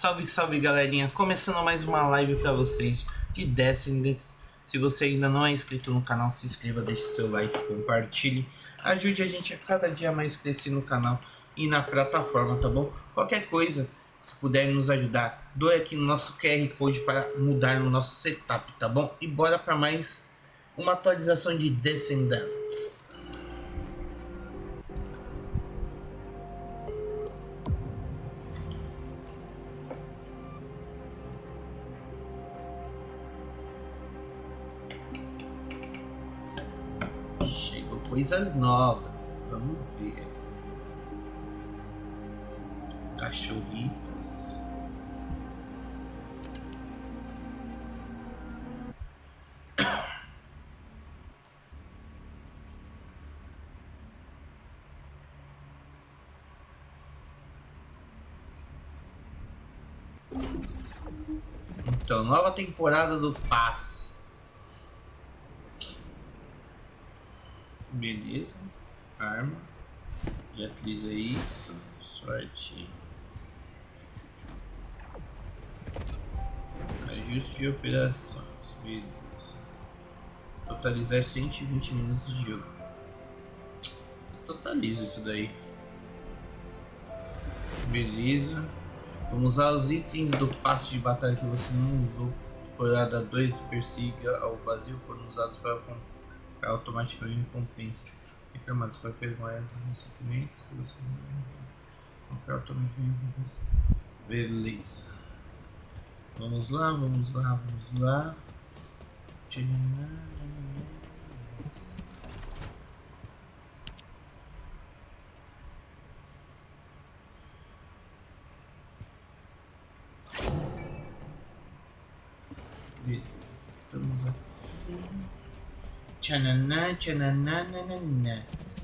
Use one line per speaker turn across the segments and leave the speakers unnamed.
Salve, salve galerinha, começando mais uma live pra vocês de Descendant. Se você ainda não é inscrito no canal, se inscreva, deixe seu like, compartilhe. Ajude a gente a cada dia mais crescer no canal e na plataforma, tá bom? Qualquer coisa, se puder nos ajudar, doe aqui no nosso QR Code para mudar no nosso setup, tá bom? E bora pra mais uma atualização de Descendant. Chegou coisas novas, vamos ver. Cachorritos. Então, nova temporada do passe. Beleza. Arma. Já utiliza isso. Sorte. Ajuste de operações. Beleza. Totalizar 120 minutos de jogo. Totaliza isso daí. Beleza. Vamos usar os itens do passe de batalha que você não usou. Temporada 2, persiga ao vazio, foram usados para comprar automaticamente recompensa. Reclamados qualquer moeda dos suprimentos que você não comprar automaticamente recompensa. Beleza. Vamos lá, vamos lá, vamos lá. Beleza, estamos aqui. Tchananá, tchananá, nananá.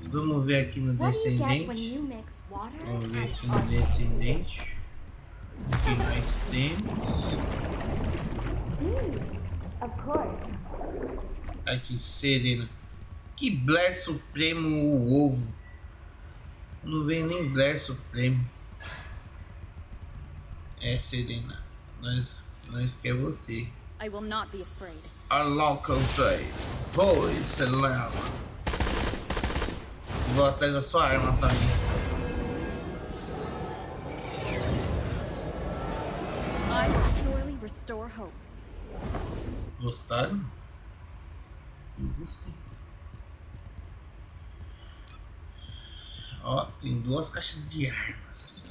Vamos ver aqui no Descendente. Vamos ver aqui no Descendente. O que nós temos? Aqui, Serena. Que Blair Supremo o ovo. Não veio nem Blair Supremo. É, Serena. Nós quer você.
I will not be afraid.
Our local trade. Voice leva. Vou atrás da sua arma também.
I will surely restore hope.
Gostaram? Eu gostei. Ó, tem 2 caixas de armas.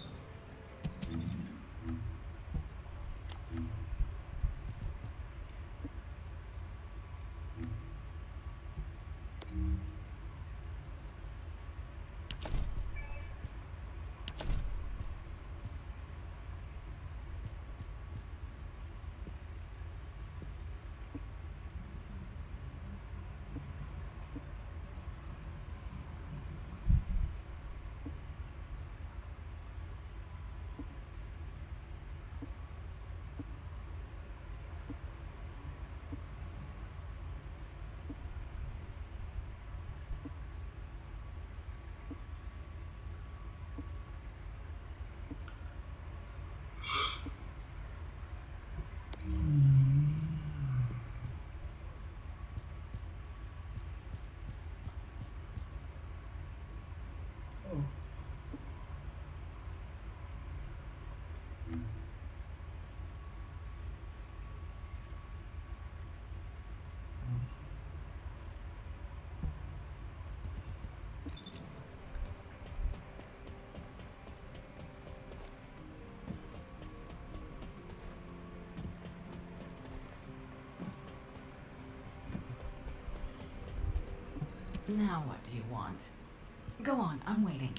Now what do you want? Go on, I'm waiting.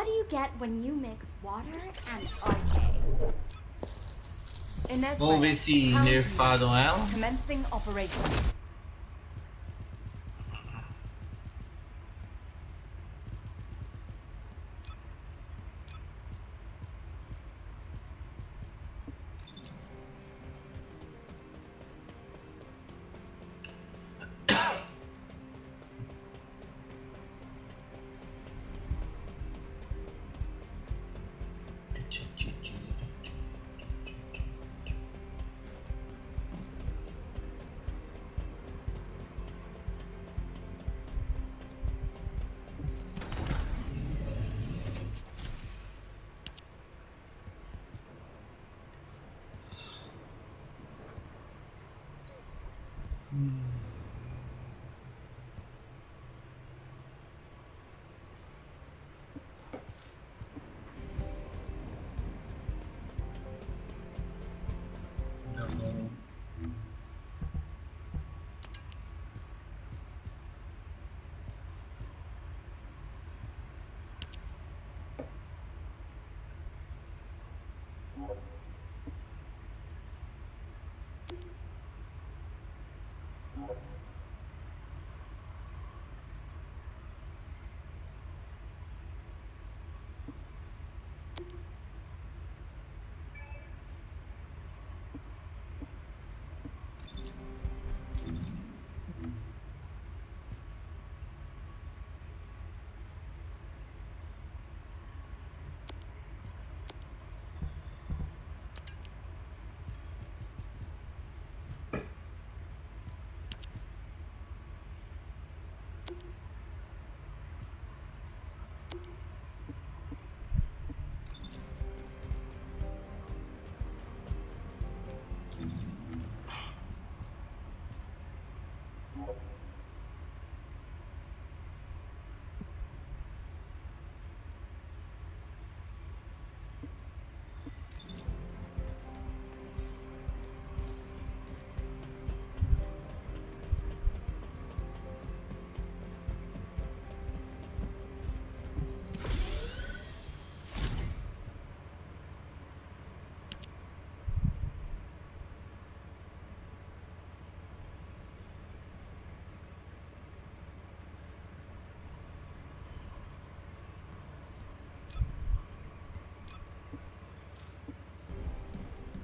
What do you get when you mix water and arcade? In this
Vamos
way,
ver se
count
nerfaram ela.
commencing operation.
Tá bom.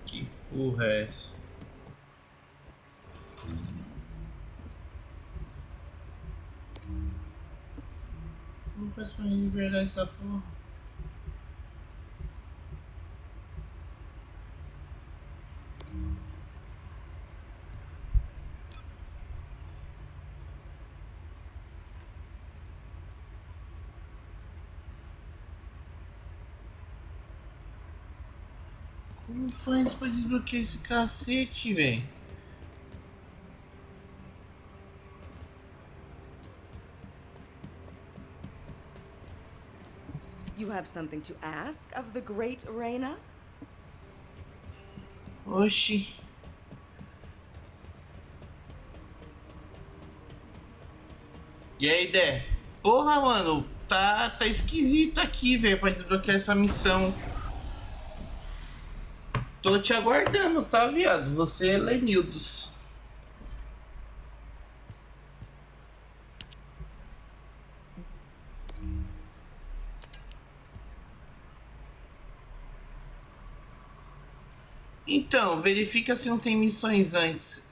Que porra é essa? Como faz pra liberar essa porra? Como faz pra desbloquear esse cacete, velho?
You have something to ask of the great Reina?
Oxi. E aí, Dé? Porra, mano, tá esquisito aqui, velho, pra desbloquear essa missão. Tô te aguardando, tá, viado? Você é Lenildos. Então, verifica se não tem missões antes.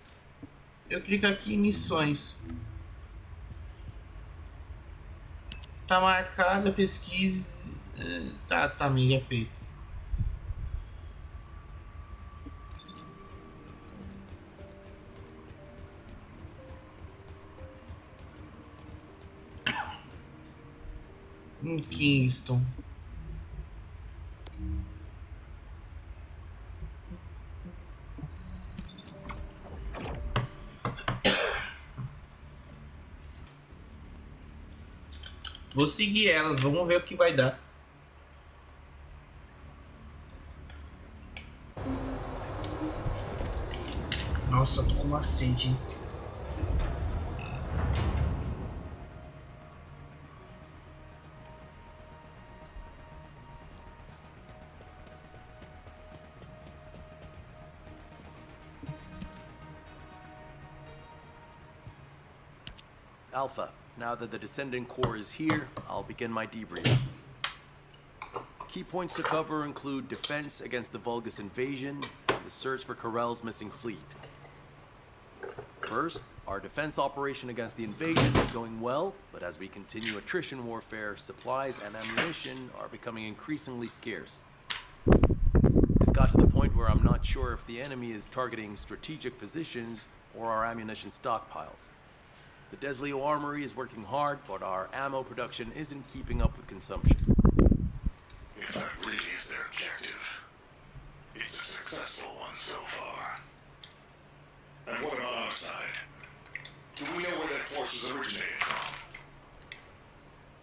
Eu clico aqui em missões. Tá marcada, pesquise. Tá, amiga, feito. Em Kingston. Vou seguir elas, vamos ver o que vai dar. Nossa, tô com uma sede, hein?
Alpha, now that the Descendant core is here, I'll begin my debrief. Key points to cover include defense against the Vulgus invasion and the search for Corell's missing fleet. First, our defense operation against the invasion is going well, but as we continue attrition warfare, supplies and ammunition are becoming increasingly scarce. It's got to the point where I'm not sure if the enemy is targeting strategic positions or our ammunition stockpiles. The Desleo Armory is working hard, but our ammo production isn't keeping up with consumption.
If that really is their objective, it's a successful one so far. And what about our side? Do we know where that force was originated from?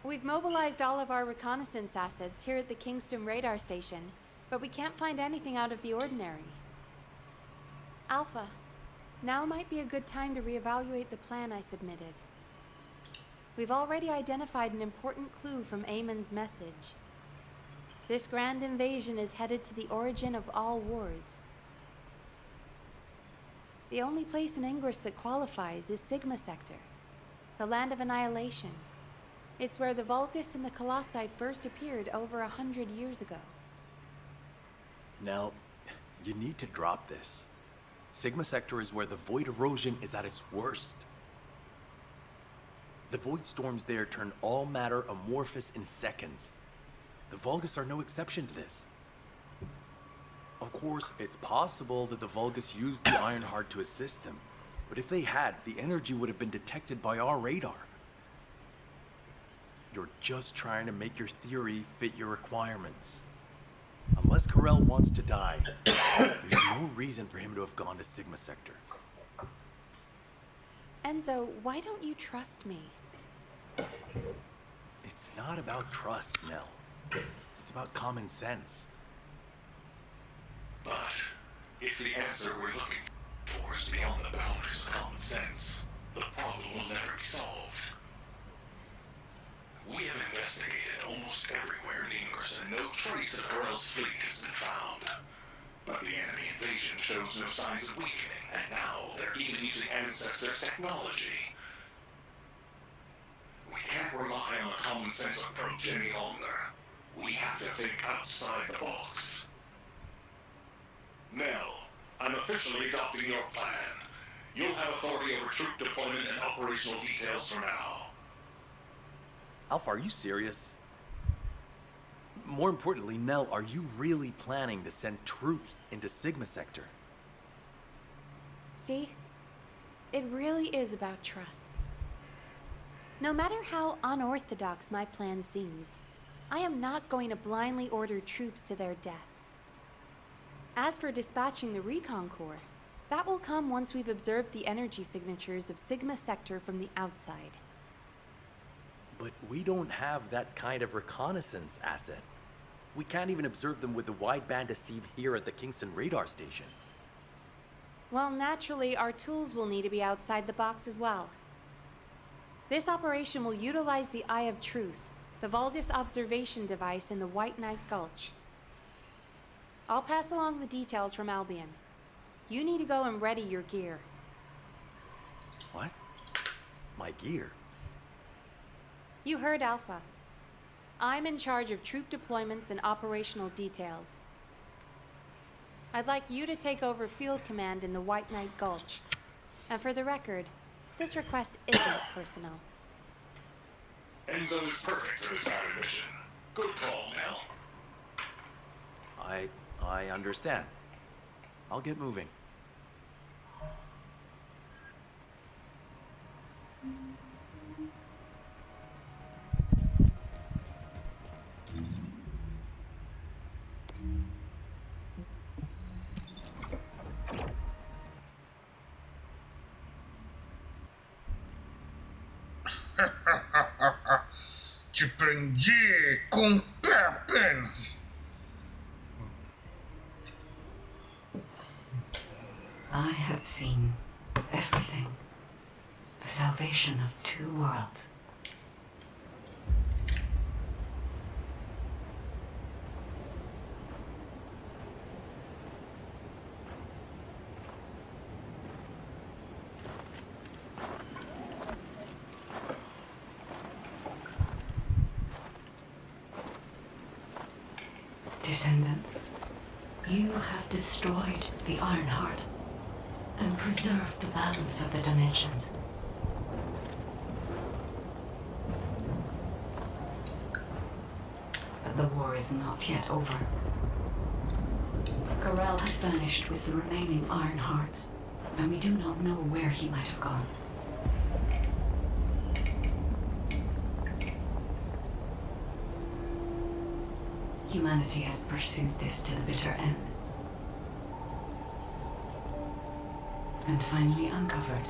We've mobilized all of our reconnaissance assets here at the Kingston radar station, but we can't find anything out of the ordinary. Alpha, now might be a good time to reevaluate the plan I submitted. We've already identified an important clue from Amon's message. This grand invasion is headed to the origin of all wars. The only place in Ingress that qualifies is Sigma Sector, the land of annihilation. It's where the Vulgus and the Colossi first appeared over 100 years ago.
Now, you need to drop this. Sigma Sector is where the void erosion is at its worst. The void storms there turn all matter amorphous in seconds. The Vulgus are no exception to this. Of course, it's possible that the Vulgus used the Ironheart to assist them, but if they had, the energy would have been detected by our radar. You're just trying to make your theory fit your requirements. Unless Corell wants to die, there's no reason for him to have gone to Sigma Sector.
Enzo, why don't you trust me?
It's not about trust, Nell. It's about common sense.
But if the answer we're looking for is beyond the boundaries of common sense, the problem will never be solved. We have investigated almost everywhere in Ingress, and no trace of Corell's fleet has been found. But the enemy invasion shows no signs of weakening, and now they're even using Ancestors' technology. We can't rely on a common sense approach any longer. We have to think outside the box. Nell, I'm officially adopting your plan. You'll have authority over troop deployment and operational details from now.
Alpha, are you serious? More importantly, Nell, are you really planning to send troops into Sigma Sector?
See? It really is about trust. No matter how unorthodox my plan seems, I am not going to blindly order troops to their deaths. As for dispatching the Recon Corps, that will come once we've observed the energy signatures of Sigma Sector from the outside.
But we don't have that kind of reconnaissance asset. We can't even observe them with the wideband deceive here at the Kingston radar station.
Well, naturally, our tools will need to be outside the box as well. This operation will utilize the Eye of Truth, the Vulgus observation device in the White Knight Gulch. I'll pass along the details from Albion. You need to go and ready your gear.
What? My gear?
You heard Alpha. I'm in charge of troop deployments and operational details. I'd like you to take over field command in the White Knight Gulch. And for the record, this request isn't personal.
Enzo is perfect for this kind of mission. Good call, Nell.
I understand. I'll get moving.
Te prendi com pernas.
I have seen everything. The salvation of two worlds. Descendant, you have destroyed the Ironheart and preserved the balance of the dimensions. But the war is not yet over. Corel has vanished with the remaining Ironhearts, and we do not know where he might have gone. Humanity has pursued this to the bitter end. And finally uncovered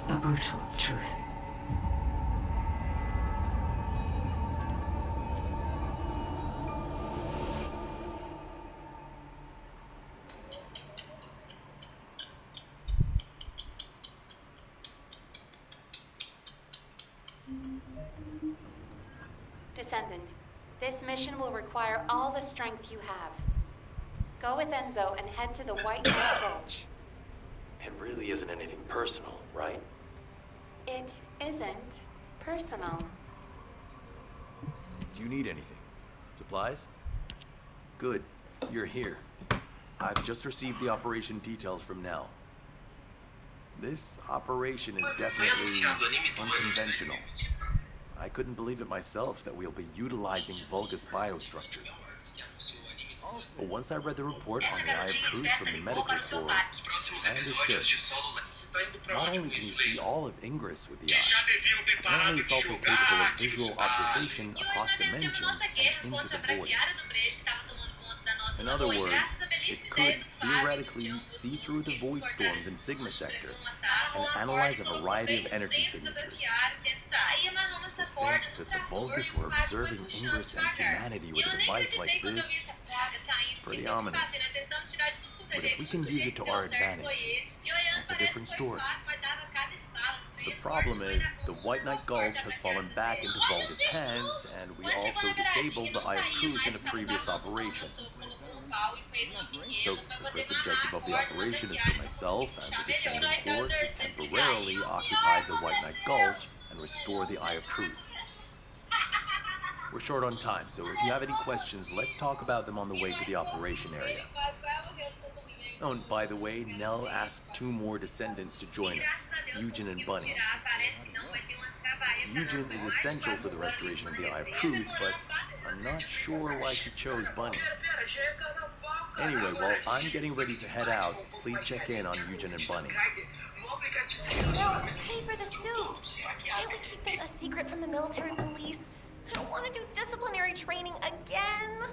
a brutal truth.
Descendant, this mission will require all the strength you have. Go with Enzo and head to the White Knight Gulch.
It really isn't anything personal, right?
It isn't personal.
Do you need anything? Supplies? Good. You're here. I've just received the operation details from Nell. This operation is definitely unconventional. I couldn't believe it myself that we'll be utilizing Vulgus biostructures. But once I read the report on the Eye of Truth from the medical corps, I understood. Not only can you see all of Ingress with the eye, apparently it's also capable of visual observation across dimensions and into the void. In other words, it could theoretically see through the void storms in Sigma Sector and analyze a variety of energy signatures. To think that the Vulgus were observing Ingress and humanity with a device like this is pretty ominous. But if we can use it to our advantage, that's a different story. The problem is, the White Knight Gulch has fallen back into Vulgus' hands, and we also disabled the Eye of Truth in a previous operation. So, the first objective of the operation is for myself and the Descendant Corps to temporarily occupy the White Knight Gulch and restore the Eye of Truth. We're short on time, so if you have any questions, let's talk about them on the way to the operation area. Oh, and by the way, Nell asked 2 more Descendants to join us, Eugen and Bunny. Eugen is essential to the restoration of the Eye of Truth, but I'm not sure why she chose Bunny. Anyway, while I'm getting ready to head out, please check in on Eugen and Bunny.
No, pay for the suit. Can't we keep this a secret from the military police? I don't want to do disciplinary training again.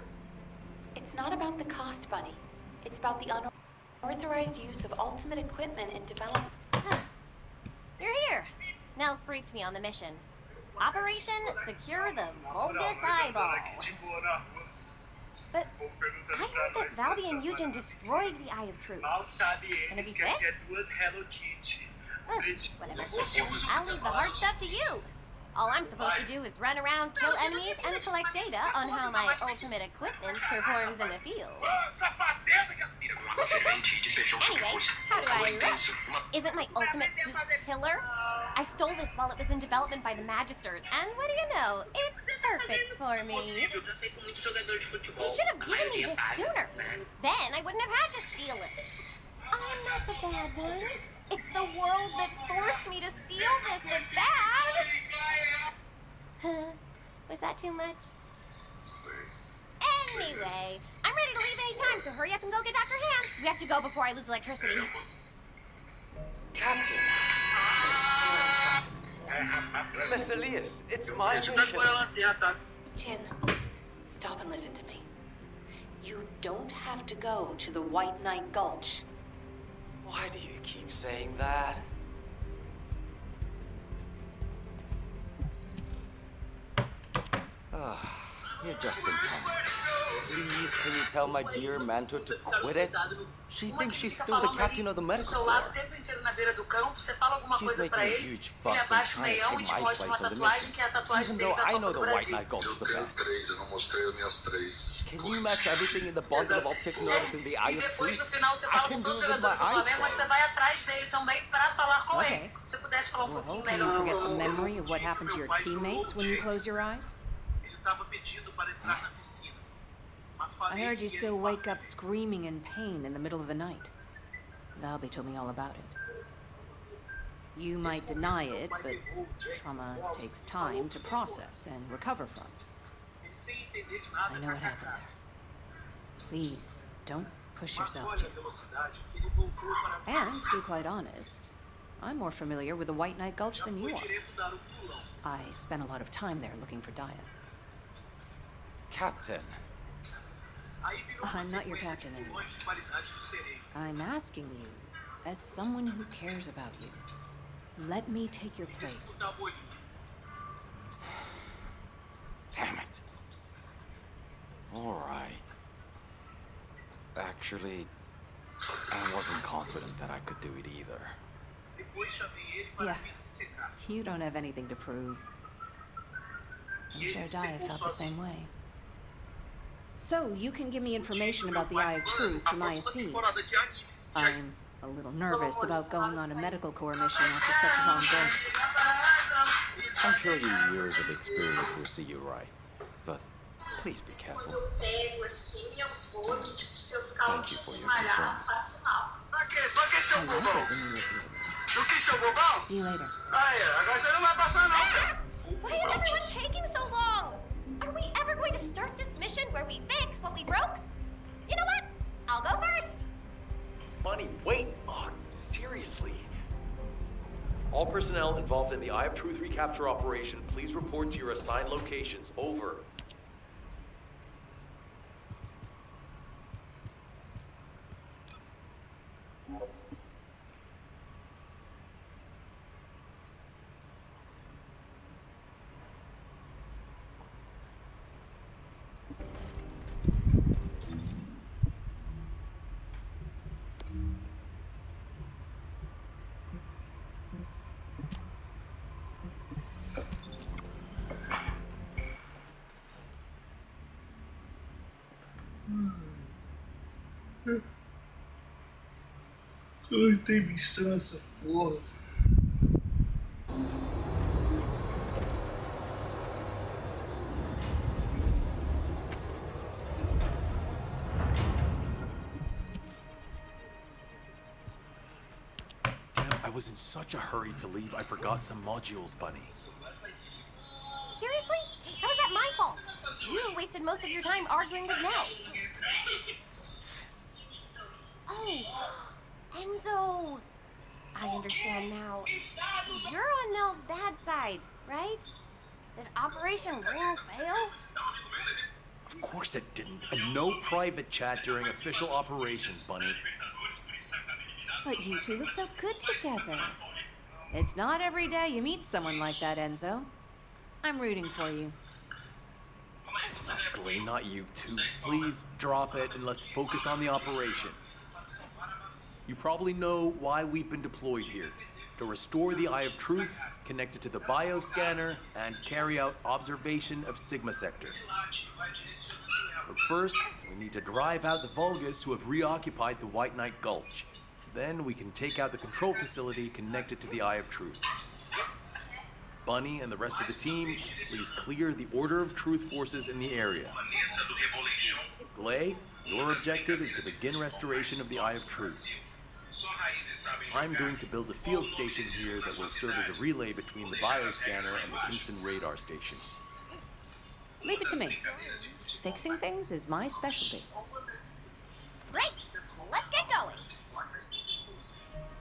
It's not about the cost, Bunny. It's about the unauthorized use of ultimate equipment in development.
You're here. Nell's briefed me on the mission. Operation Secure the Vulgus Eyeball. But I heard that Valby and Eugen destroyed the Eye of Truth. Can it be fixed? Whatever. I'll leave the hard stuff to you. All I'm supposed to do is run around, kill enemies, and collect data on how my ultimate equipment performs in the field. Anyway, how do I look? Isn't my ultimate suit killer? I stole this while it was in development by the Magisters, and what do you know? It's perfect for me. They should have given me this sooner. Then I wouldn't have had to steal it. I'm not the bad one. It's the world that forced me to steal this that's bad. Was that too much? Anyway, I'm ready to leave any time, so hurry up and go get Dr. Han. We have to go before I lose electricity.
Captain. Miss Elias, it's my mission.
Jin, stop and listen to me. You don't have to go to the White Knight Gulch.
Why do you keep saying that? You're just in time. Please, can you tell my dear Manto to quit it? She thinks she's still the captain of the medical corps. She's making a huge fuss and trying to take my place on the mission, even though I know the White Knight Gulch the best. Can you match everything in the bundle of optic nerves in the Eye of Truth? I can do it with my eyes closed.
Okay. Well, can you forget the memory of what happened to your teammates when you close your eyes?
I heard you still wake up screaming in pain in the middle of the night. Valby told me all about it. You might deny it, but trauma takes time to process and recover from. I know what happened there. Please, don't push yourself too far. And, to be quite honest, I'm more familiar with the White Knight Gulch than you are. I spent a lot of time there looking for Daya.
Captain.
I'm not your captain anymore. I'm asking you, as someone who cares about you, let me take your place.
Damn it. All right. Actually, I wasn't confident that I could do it either.
Yeah, you don't have anything to prove. I'm sure Daya felt the same way. So, you can give me information about the Eye of Truth from ISC. I'm a little nervous about going on a medical corps mission after such a long day.
I'm sure your years of experience will see you right. But please be careful. Thank you for your concern.
I love it when you listen to me. See you later.
Why is everyone taking so long? Are we ever going to start this mission where we fix what we broke? You know what? I'll go first.
Bunny, wait! Oh, seriously. All personnel involved in the Eye of Truth recapture operation, please report to your assigned locations. Over.
Ai, tem bicho nessa porra.
I was in such a hurry to leave, I forgot some modules, Bunny.
Seriously? How is that my fault? You wasted most of your time arguing with Nell. Oh, Enzo. I understand now. You're on Nell's bad side, right? Did Operation Ring fail?
Of course it didn't. And no private chat during official operations, Bunny.
But you two look so good together. It's not every day you meet someone like that, Enzo. I'm rooting for you.
Glay, not you two. Please drop it and let's focus on the operation. You probably know why we've been deployed here. To restore the Eye of Truth, connect it to the bioscanner, and carry out observation of Sigma Sector. But first, we need to drive out the Vulgus who have reoccupied the White Knight Gulch. Then we can take out the control facility connected to the Eye of Truth. Bunny and the rest of the team, please clear the Order of Truth forces in the area. Glay, your objective is to begin restoration of the Eye of Truth. I'm going to build a field station here that will serve as a relay between the bioscanner and the Kingston radar station.
Leave it to me. Fixing things is my specialty.
Great! Let's get going!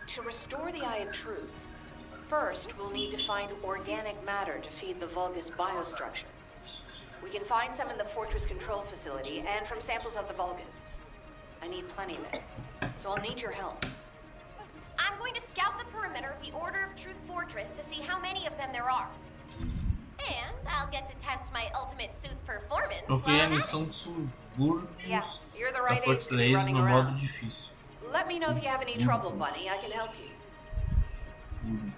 To restore the Eye of Truth, first we'll need to find organic matter to feed the Vulgus biostructure. We can find some in the Fortress Control Facility and from samples of the Vulgus. I need plenty there, so I'll need your help.
I'm going to scout the perimeter of the Order of Truth Fortress to see how many of them there are. And I'll get to test my ultimate suit's performance
Ok,
while
a
I'm at
missão
it.
de subúrbios
Yeah, you're the
da
right age to be
Fortaleza
running
no modo
around.
difícil.
Let me know if you have any trouble, Bunny. I can help you.
Subúrbios.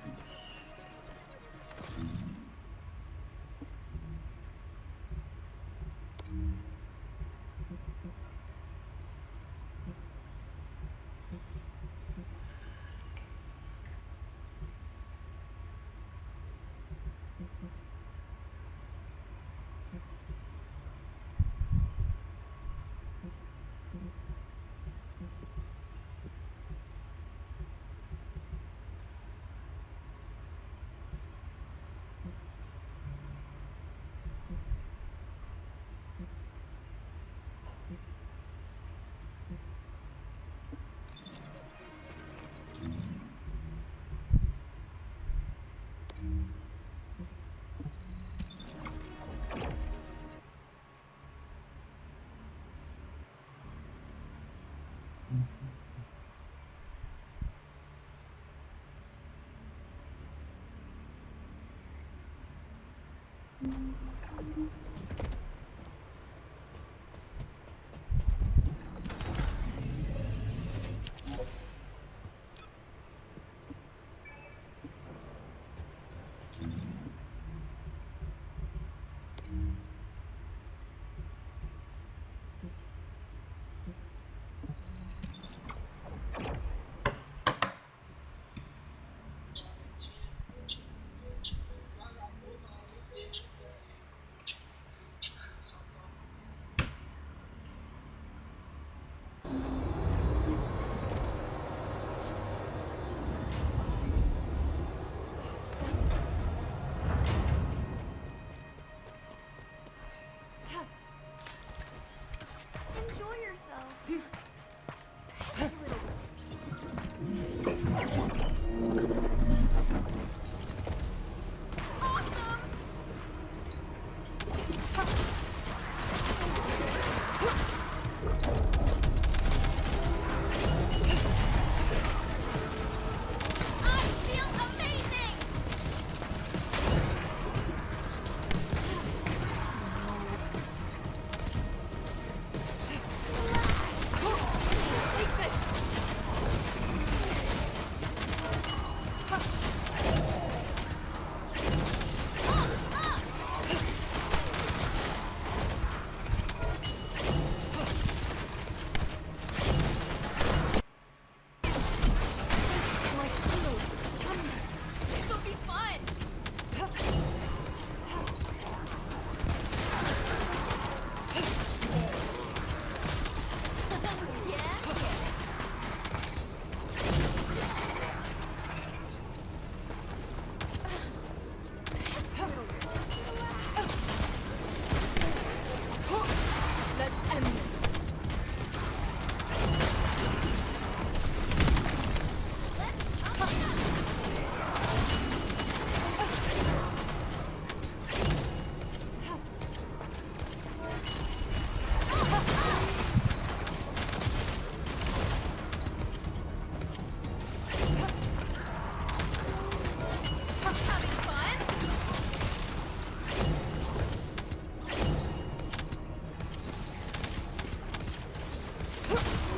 Enjoy yourself. I feel amazing! Take this! My heels! Come! This'll be fun! Yeah? Let's end this. Having fun?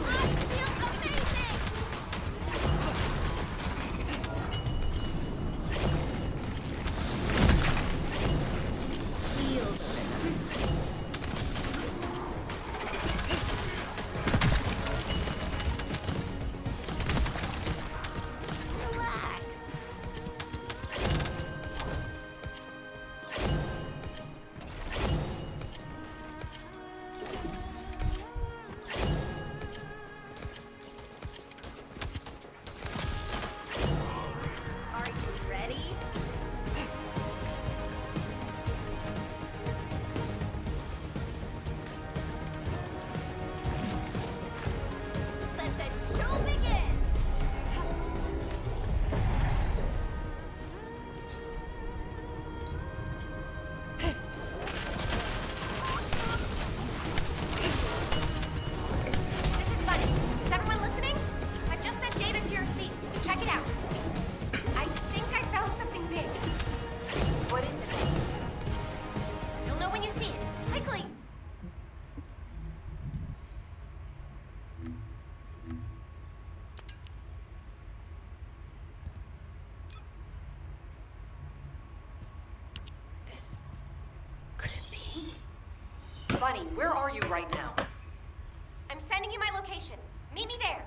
I feel amazing! Feel the rhythm. Relax. Are you ready? Let the show begin! This is funny. Is everyone listening? I've just sent data to your seats. Check it out. I think I found something big. What is it? You'll know when you see it. Quickly!
This could it be?
Bunny, where are you right now?
I'm sending you my location. Meet me there.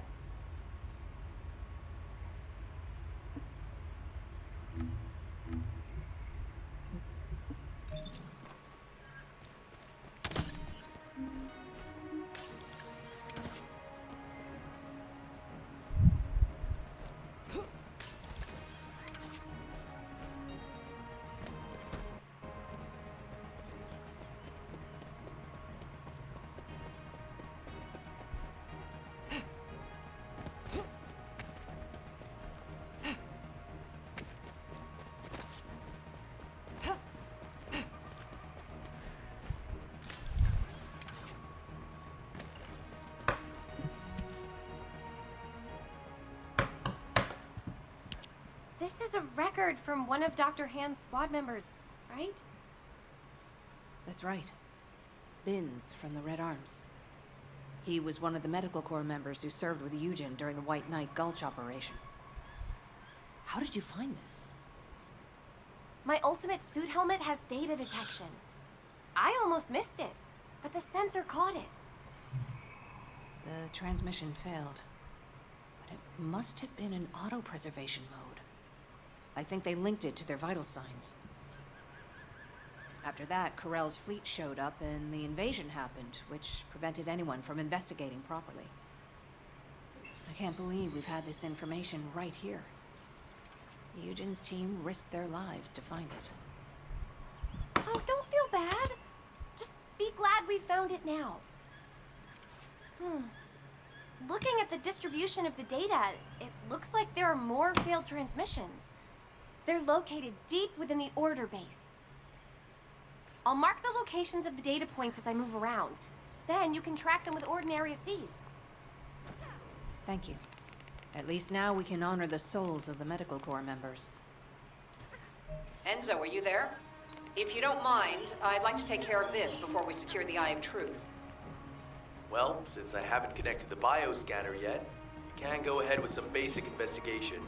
This is a record from one of Dr. Hand's squad members, right?
That's right. Binns from the Red Arms. He was one of the medical corps members who served with Eugen during the White Knight Gulch operation. How did you find this?
My ultimate suit helmet has data detection. I almost missed it, but the sensor caught it.
The transmission failed, but it must have been in auto-preservation mode. I think they linked it to their vital signs. After that, Corell's fleet showed up and the invasion happened, which prevented anyone from investigating properly. I can't believe we've had this information right here. Eugen's team risked their lives to find it.
Oh, don't feel bad. Just be glad we found it now. Looking at the distribution of the data, it looks like there are more failed transmissions. They're located deep within the order base. I'll mark the locations of the data points as I move around. Then you can track them with ordinary sieves.
Thank you. At least now we can honor the souls of the medical corps members.
Enzo, are you there? If you don't mind, I'd like to take care of this before we secure the Eye of Truth.
Well, since I haven't connected the bioscanner yet, you can go ahead with some basic investigation,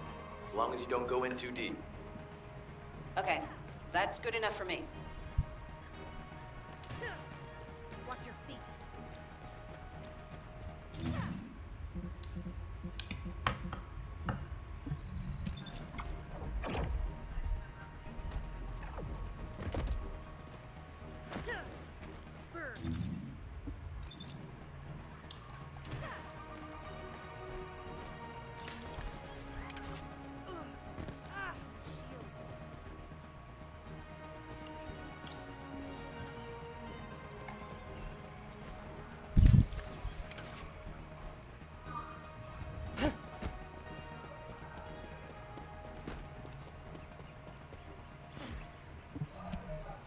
as long as you don't go in too deep.
Okay, that's good enough for me.
Watch your feet.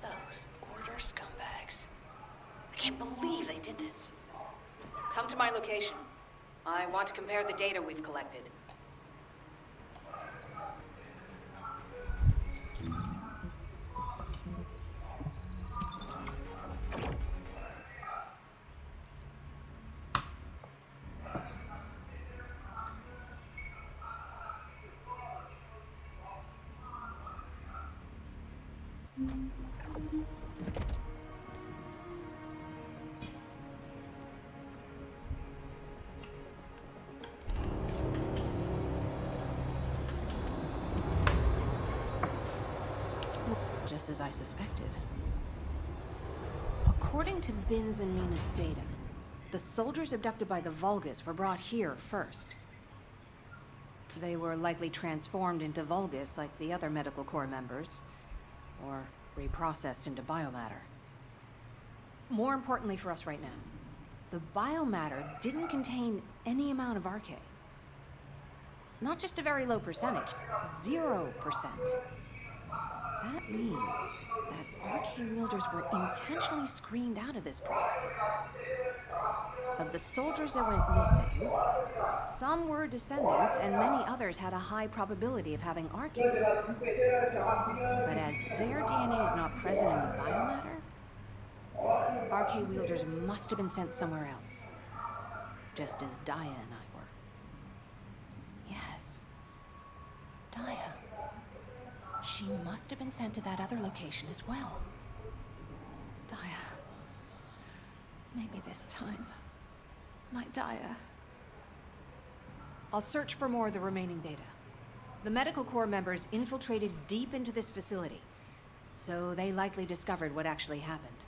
Those order scumbags. I can't believe they did this. Come to my location. I want to compare the data we've collected.
Just as I suspected. According to Binns and Mina's data, the soldiers abducted by the Vulgus were brought here first. They were likely transformed into Vulgus like the other medical corps members, or reprocessed into biomatter. More importantly for us right now, the biomatter didn't contain any amount of RK. Not just a very low percentage, 0%. That means that RK wielders were intentionally screened out of this process. Of the soldiers that went missing, some were descendants and many others had a high probability of having RK. But as their DNA is not present in the biomatter, RK wielders must have been sent somewhere else. Just as Daya and I were. Yes. Daya. She must have been sent to that other location as well. Daya. Maybe this time. My Daya. I'll search for more of the remaining data. The medical corps members infiltrated deep into this facility, so they likely discovered what actually happened.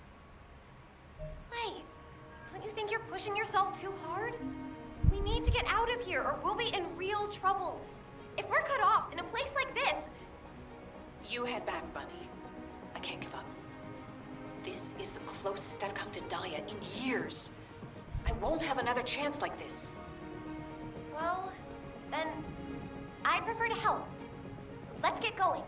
Wait, don't you think you're pushing yourself too hard? We need to get out of here or we'll be in real trouble. If we're cut off in a place like this...
You head back, Bunny. I can't give up. This is the closest I've come to Daya in years. I won't have another chance like this.
Well, then I'd prefer to help. So let's get going.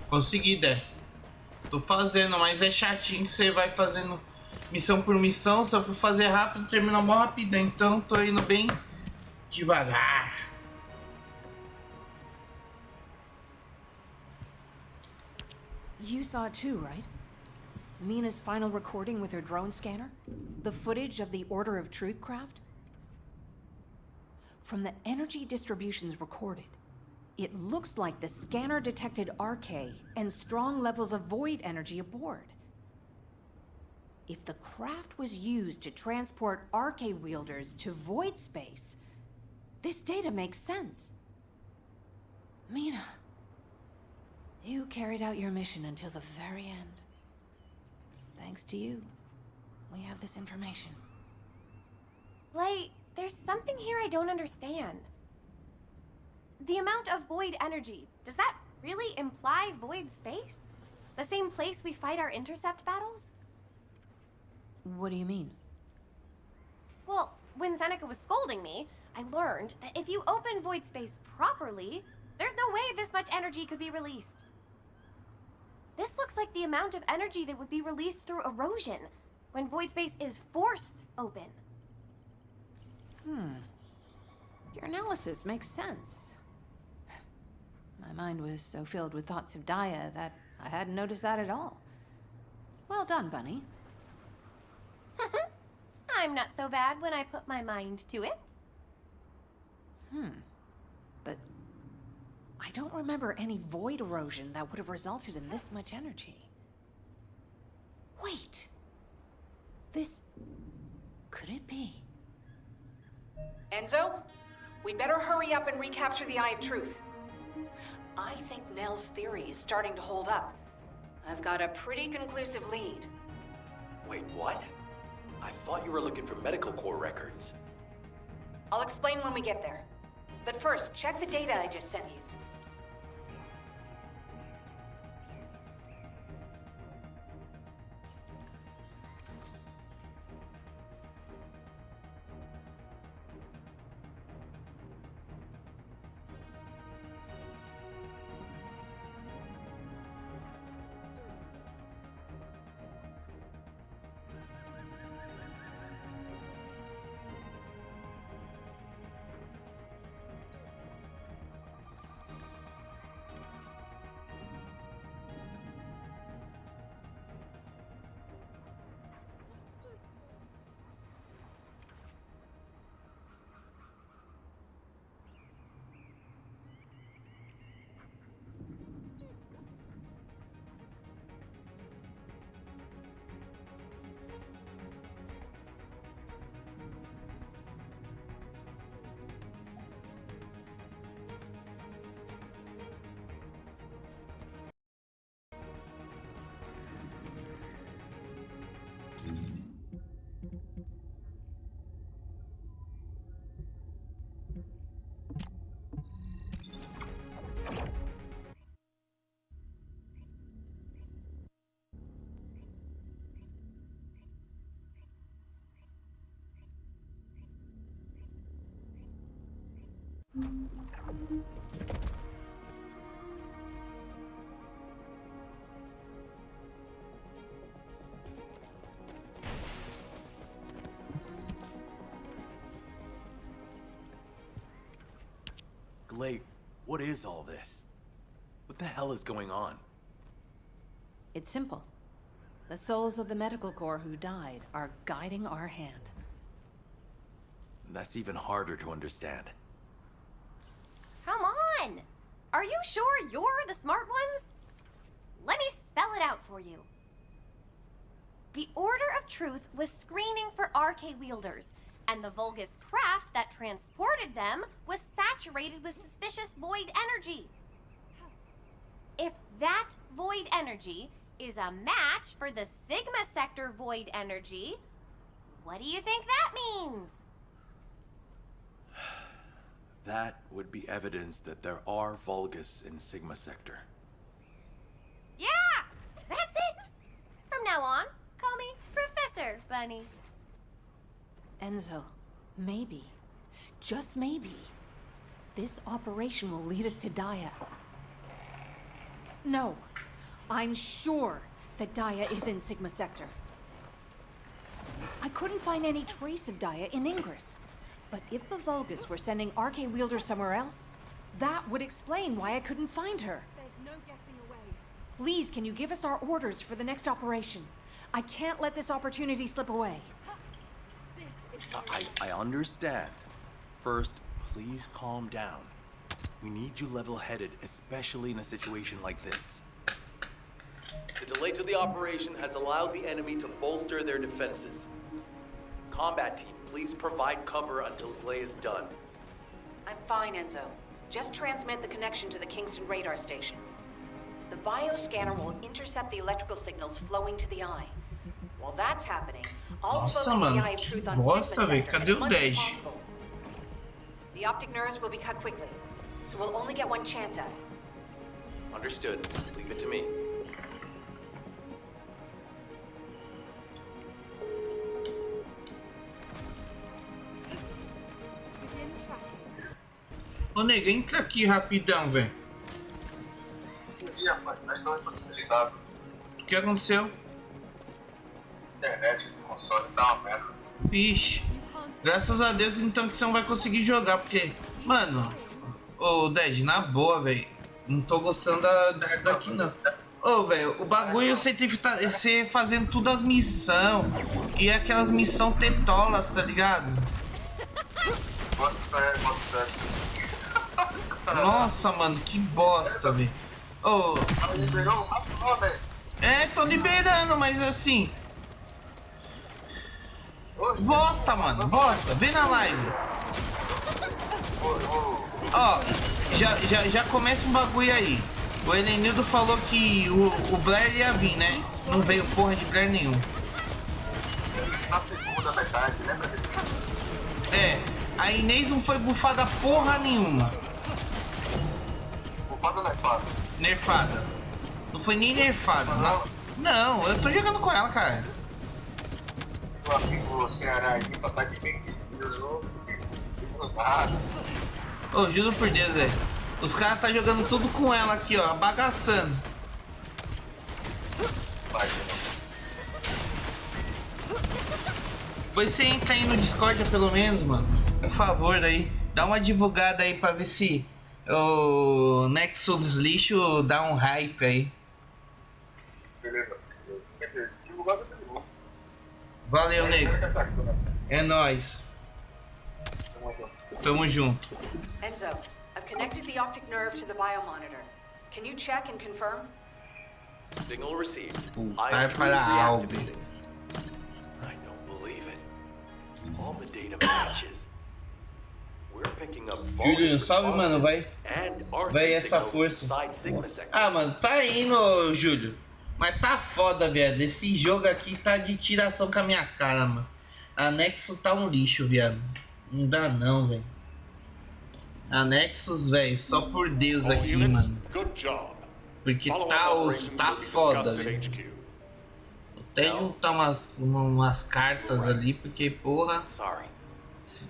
Consegui, Dé. Tô fazendo, mas é chatinho que você vai fazendo missão por missão. Se eu for fazer rápido, termina mó rápido. Então tô indo bem devagar.
You saw it too, right? Mina's final recording with her drone scanner? The footage of the Order of Truth craft? From the energy distributions recorded, it looks like the scanner detected RK and strong levels of void energy aboard. If the craft was used to transport RK wielders to void space, this data makes sense. Mina, you carried out your mission until the very end. Thanks to you, we have this information.
Like, there's something here I don't understand. The amount of void energy, does that really imply void space? The same place we fight our intercept battles?
What do you mean?
Well, when Seneca was scolding me, I learned that if you open void space properly, there's no way this much energy could be released. This looks like the amount of energy that would be released through erosion when void space is forced open.
Your analysis makes sense. My mind was so filled with thoughts of Daya that I hadn't noticed that at all. Well done, Bunny.
I'm not so bad when I put my mind to it.
But I don't remember any void erosion that would have resulted in this much energy. Wait. This... could it be?
Enzo, we better hurry up and recapture the Eye of Truth. I think Nell's theory is starting to hold up. I've got a pretty conclusive lead.
Wait, what? I thought you were looking for medical core records.
I'll explain when we get there. But first, check the data I just sent you.
Glade, what is all this? What the hell is going on?
It's simple. The souls of the medical corps who died are guiding our hand.
That's even harder to understand.
Come on! Are you sure you're the smart ones? Let me spell it out for you. The Order of Truth was screening for RK wielders, and the Vulgus craft that transported them was saturated with suspicious void energy. If that void energy is a match for the Sigma sector void energy, what do you think that means?
That would be evidence that there are Vulgus in Sigma sector.
Yeah! That's it! From now on, call me Professor Bunny.
Enzo, maybe, just maybe, this operation will lead us to Daya. No, I'm sure that Daya is in Sigma Sector. I couldn't find any trace of Daya in Ingress. But if the Vulgus were sending RK Wielder somewhere else, that would explain why I couldn't find her.
There's no getting away.
Please, can you give us our orders for the next operation? I can't let this opportunity slip away.
I understand. First, please calm down. We need you level-headed, especially in a situation like this. The delay to the operation has allowed the enemy to bolster their defenses. Combat team, please provide cover until play is done.
I'm fine, Enzo. Just transmit the connection to the Kingston radar station. The bioscanner will intercept the electrical signals flowing to the eye. While that's happening, I'll focus the eye of truth on Sigma Sector as much as possible. The optic nerves will be cut quickly, so we'll only get one chance at it.
Understood. Leave it to me.
Ô, nego, entra aqui rapidão, velho.
Entendi, rapaz, mas não é possibilidade.
O que aconteceu?
Internet do console tá uma merda.
Vixe. Graças a Deus, então, que você não vai conseguir jogar, porque... Mano, ô, Ded, na boa, velho. Não tô gostando disso daqui, não. Ô, velho, o bagulho você tem que você fazendo tudo as missões. E aquelas missões tetolas, tá ligado? Nossa, mano, que bosta, velho. Ô... É, tô liberando, mas assim... Bosta, mano, bosta. Vem na live. Ó, já começa um bagulho aí. O Helenildo falou que o Blair ia vir, né? Não veio porra de Blair nenhum.
Na segunda metade, lembra disso?
É, a Inês não foi bufada porra nenhuma.
Bufada ou nerfada?
Nerfada. Não foi nem nerfada. Não, eu tô jogando com ela, cara.
O amigo Ceará aí só tá de bem no jogo. Nada.
Ô, juro por Deus, velho. Os caras tá jogando tudo com ela aqui, ó, bagaçando. Você entra aí no Discord pelo menos, mano. Por favor, aí. Dá uma divulgada aí pra ver se o Nexus lixo dá um hype aí.
Beleza. Divulgar você divulga.
Valeu, nego. É nóis. Tamo junto.
Enzo, I've connected the optic nerve to the biomonitor. Can you check and confirm?
Signal received.
Voltar para algo.
I don't believe it. All the data matches. We're picking up
Julian, salve, mano, vai essa força. Ah, mano, tá indo, Júlio. Mas tá foda, viado. Esse jogo aqui tá de tiração com a minha cara, mano. A Nexus tá um lixo, viado. Não dá não, velho. A Nexus, velho, só por Deus aqui, mano. Porque tá foda, velho. Até juntar umas cartas ali, porque, porra,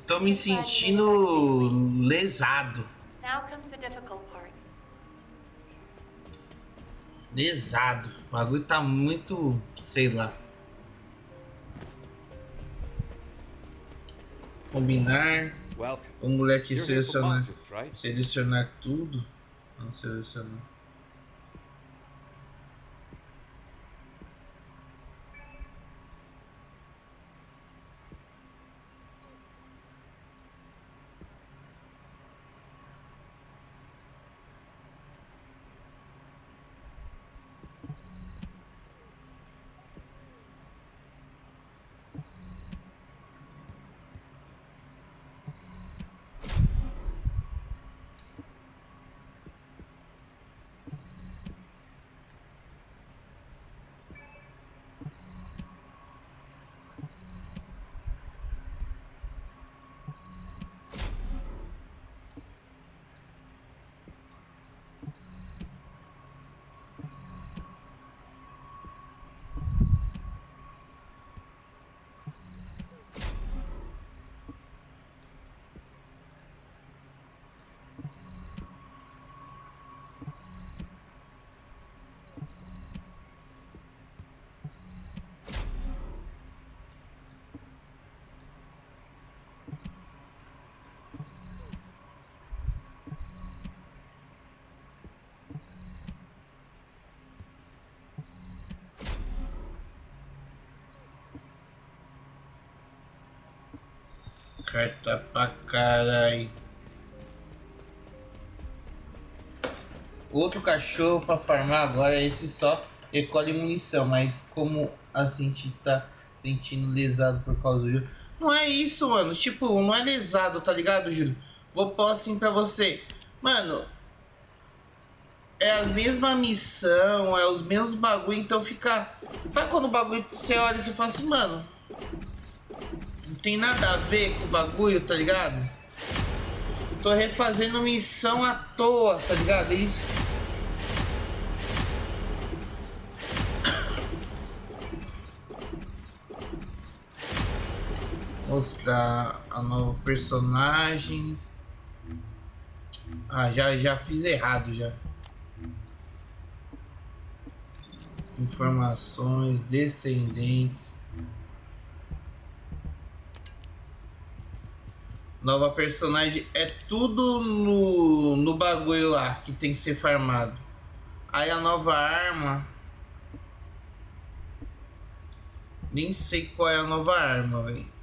tô me sentindo lesado. Lesado. O bagulho tá muito, sei lá. Combinar. O moleque selecionar tudo. Não selecionar. Carta pra caralho. Outro cachorro pra farmar agora, esse só recolhe munição, mas como a gente tá sentindo lesado por causa do jogo. Não é isso, mano. Tipo, não é lesado, tá ligado, Júlio? Vou pôr assim pra você. Mano, é as mesmas missão, é os mesmos bagulho, então fica... Sabe quando o bagulho você olha e você fala assim, mano, não tem nada a ver com o bagulho, tá ligado? Tô refazendo missão à toa, tá ligado? É isso. Mostrar a nova personagens. Ah, já fiz errado já. Informações, descendentes. Nova personagem é tudo no bagulho lá que tem que ser farmado. Aí a nova arma. Nem sei qual é a nova arma, velho.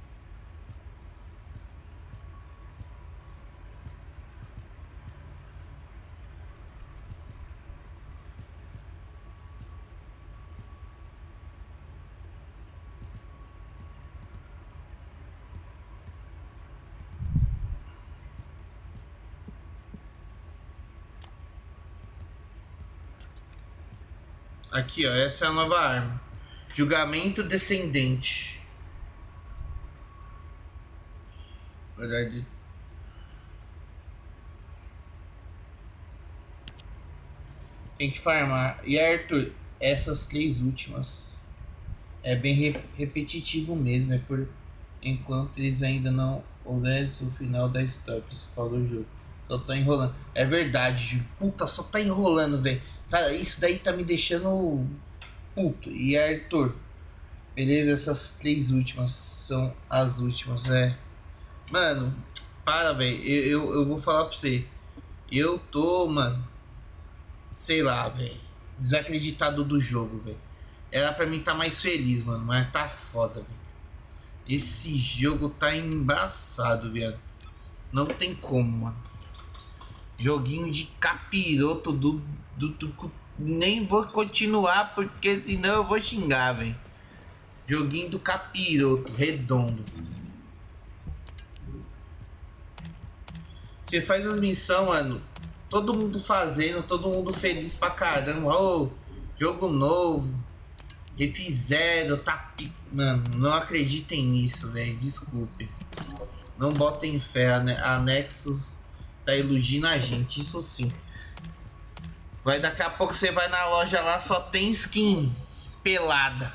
Aqui, ó, essa é a nova arma. Julgamento descendente. Verdade. Tem que farmar. E Arthur, essas 3 últimas é bem repetitivo mesmo. É por enquanto eles ainda não olham o final da história principal do jogo. Só tá enrolando. É verdade, Júlio. Puta, só tá enrolando, velho. Tá, isso daí tá me deixando puto. E Arthur, beleza? Essas 3 últimas são as últimas, é. Mano, para, velho. Eu vou falar pra você. Eu tô, mano, sei lá, velho, desacreditado do jogo, velho. Era pra mim tá mais feliz, mano, mas tá foda, velho. Esse jogo tá embaçado, viado. Não tem como, mano. Joguinho de capiroto nem vou continuar porque senão eu vou xingar, velho. Joguinho do capiroto, redondo. Você faz as missões, mano. Todo mundo fazendo, todo mundo feliz pra caramba. Ô, jogo novo. Refizeram, tá... Mano, não acreditem nisso, velho. Desculpe. Não botem fé, né? A Nexus tá iludindo a gente, isso sim. Vai, daqui a pouco você vai na loja lá, só tem skin pelada.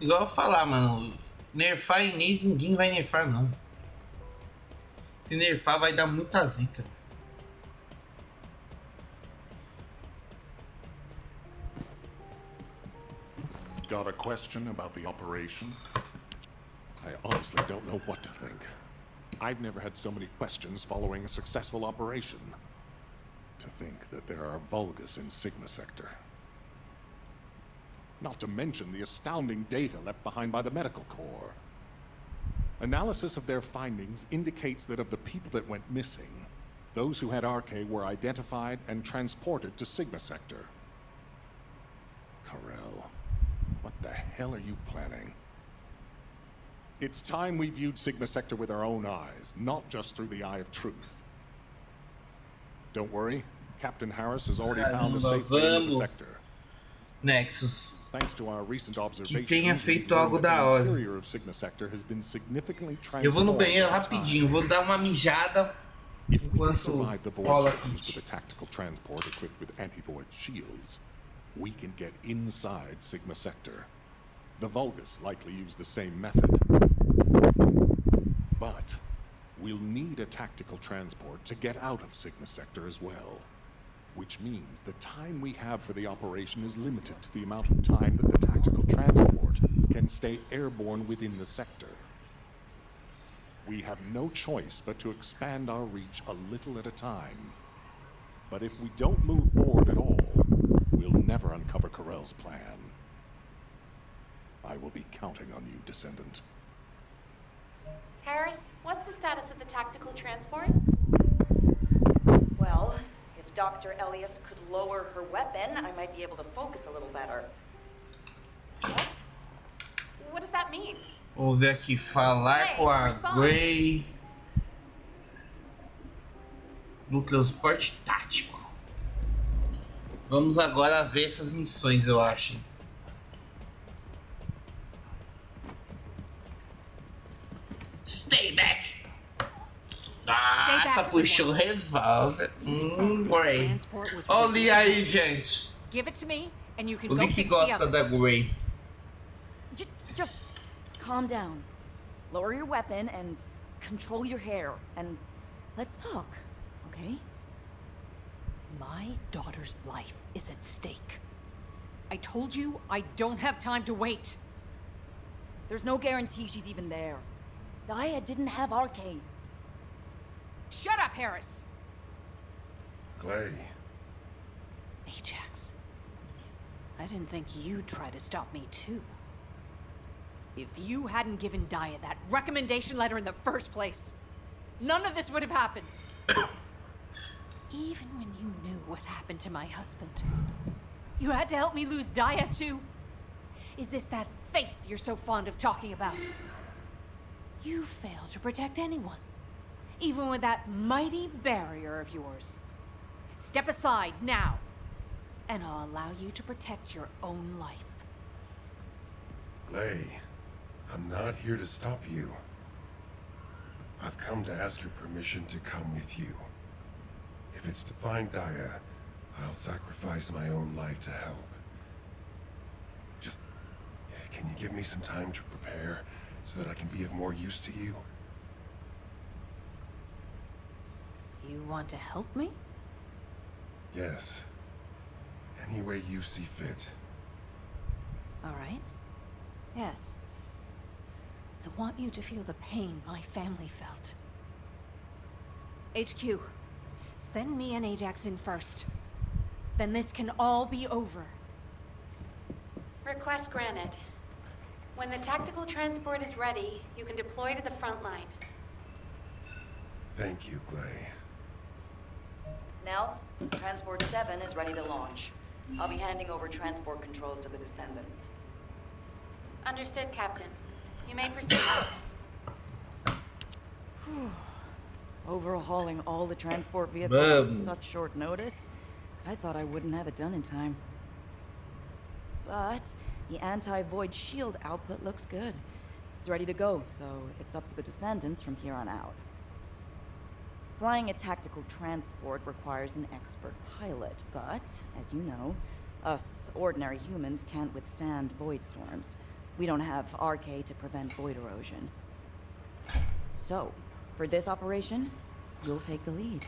Igual eu falar, mano, nerfar Inês ninguém vai nerfar não. Se nerfar vai dar muita zica.
Got a question about the operation? I honestly don't know what to think. I've never had so many questions following a successful operation. To think that there are Vulgus in Sigma Sector. Not to mention the astounding data left behind by the Medical Corps. Analysis of their findings indicates that of the people that went missing, those who had RK were identified and transported to Sigma Sector. Karel, what the hell are you planning? It's time we viewed Sigma Sector with our own eyes, not just through the eye of truth. Don't worry, Captain Harris has already found a safe way in the sector.
Nexus.
Thanks to our recent observations,
que tenha feito algo da hora. Eu vou no banheiro rapidinho, vou dar uma mijada enquanto rola aqui.
Tactical transport equipped with anti-void shields, we can get inside Sigma Sector. The Vulgus likely use the same method. But we'll need a tactical transport to get out of Sigma Sector as well. Which means the time we have for the operation is limited to the amount of time that the tactical transport can stay airborne within the sector. We have no choice but to expand our reach a little at a time. But if we don't move forward at all, we'll never uncover Corell's plan. I will be counting on you, Descendant.
Harris, what's the status of the tactical transport?
Well, if Dr. Elias could lower her weapon, I might be able to focus a little better.
What? What does that mean?
Vamos ver aqui, falar com a Gray no transporte tático. Vamos agora ver essas missões, eu acho. Stay back! Ah, essa puxou o revólver. Gray. Olha aí, gente.
Give it to me and you can
O
go
Nick
fix the
gosta
others.
da Gray.
Just calm down. Lower your weapon and control your hair. And let's talk, okay?
My daughter's life is at stake. I told you I don't have time to wait.
There's no guarantee she's even there. Dia didn't have arcane.
Shut up, Harris!
Clay.
Ajax. I didn't think you'd try to stop me, too. If you hadn't given Dia that recommendation letter in the first place, none of this would have happened. Even when you knew what happened to my husband, you had to help me lose Dia, too. Is this that faith you're so fond of talking about? You failed to protect anyone, even with that mighty barrier of yours. Step aside now, and I'll allow you to protect your own life.
Clay, I'm not here to stop you. I've come to ask your permission to come with you. If it's to find Dia, I'll sacrifice my own life to help. Just, can you give me some time to prepare so that I can be of more use to you?
You want to help me?
Yes. Any way you see fit.
All right. Yes. I want you to feel the pain my family felt. HQ, send me and Ajax in first. Then this can all be over.
Request granted. When the tactical transport is ready, you can deploy to the front line.
Thank you, Clay.
Nell, Transport 7 is ready to launch. I'll be handing over transport controls to the Descendants.
Understood, Captain. You may proceed.
Overhauling all the transport vehicles at such short notice? I thought I wouldn't have it done in time. But the anti-void shield output looks good. It's ready to go, so it's up to the Descendants from here on out. Flying a tactical transport requires an expert pilot, but, as you know, us ordinary humans can't withstand void storms. We don't have RK to prevent void erosion. So, for this operation, you'll take the lead.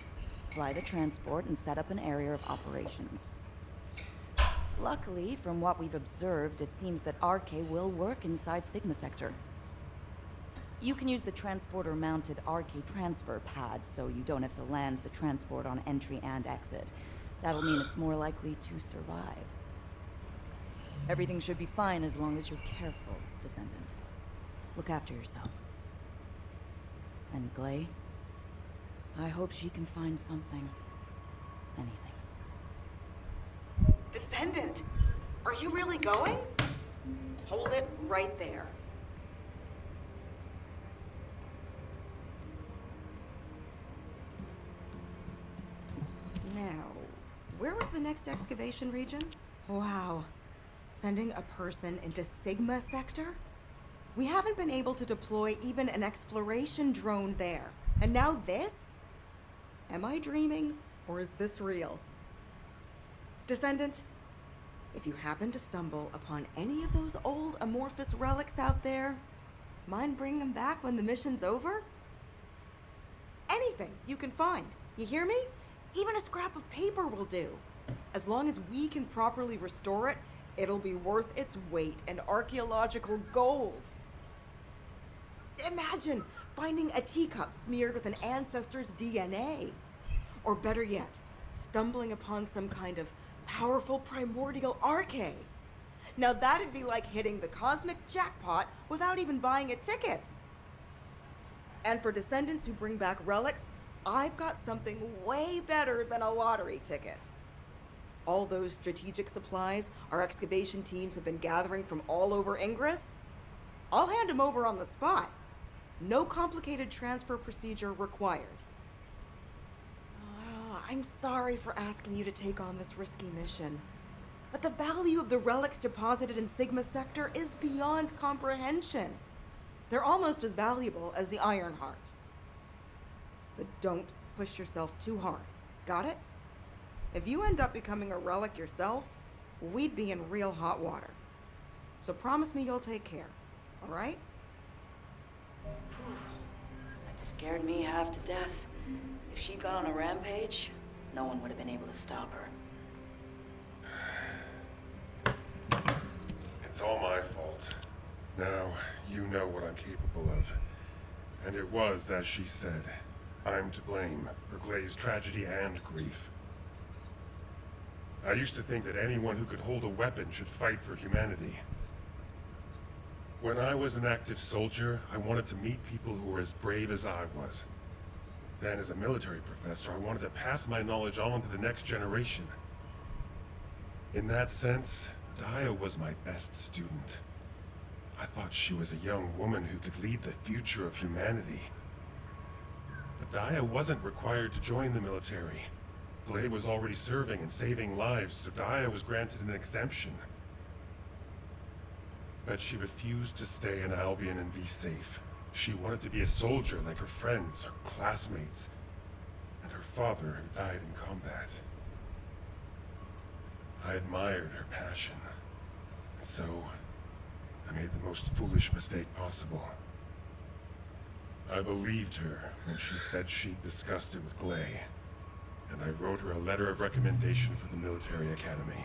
Fly the transport and set up an area of operations. Luckily, from what we've observed, it seems that RK will work inside Sigma Sector. You can use the transporter-mounted RK transfer pad, so you don't have to land the transport on entry and exit. That'll mean it's more likely to survive. Everything should be fine as long as you're careful, Descendant. Look after yourself. And Glay, I hope she can find something. Anything.
Descendant, are you really going? Hold it right there.
Now, where was the next excavation region? Wow. Sending a person into Sigma Sector? We haven't been able to deploy even an exploration drone there. And now this? Am I dreaming, or is this real? Descendant, if you happen to stumble upon any of those old amorphous relics out there, mind bringing them back when the mission's over? Anything you can find, you hear me? Even a scrap of paper will do. As long as we can properly restore it, it'll be worth its weight in archaeological gold.
Imagine finding a teacup smeared with an ancestor's DNA. Or better yet, stumbling upon some kind of powerful primordial arche. Now that'd be like hitting the cosmic jackpot without even buying a ticket. And for descendants who bring back relics, I've got something way better than a lottery ticket. All those strategic supplies our excavation teams have been gathering from all over Ingress, I'll hand them over on the spot. No complicated transfer procedure required. I'm sorry for asking you to take on this risky mission, but the value of the relics deposited in Sigma Sector is beyond comprehension. They're almost as valuable as the Iron Heart. But don't push yourself too hard. Got it? If you end up becoming a relic yourself, we'd be in real hot water. So promise me you'll take care, all right?
That scared me half to death. If she'd gone on a rampage, no one would have been able to stop her.
It's all my fault. Now, you know what I'm capable of. And it was, as she said, I'm to blame for Glay's tragedy and grief. I used to think that anyone who could hold a weapon should fight for humanity. When I was an active soldier, I wanted to meet people who were as brave as I was. Then, as a military professor, I wanted to pass my knowledge on to the next generation. In that sense, Daya was my best student. I thought she was a young woman who could lead the future of humanity. But Daya wasn't required to join the military. Glay was already serving and saving lives, so Daya was granted an exemption. But she refused to stay in Albion and be safe. She wanted to be a soldier like her friends, her classmates, and her father who died in combat. I admired her passion, and so I made the most foolish mistake possible. I believed her when she said she'd discussed it with Glay, and I wrote her a letter of recommendation for the military academy.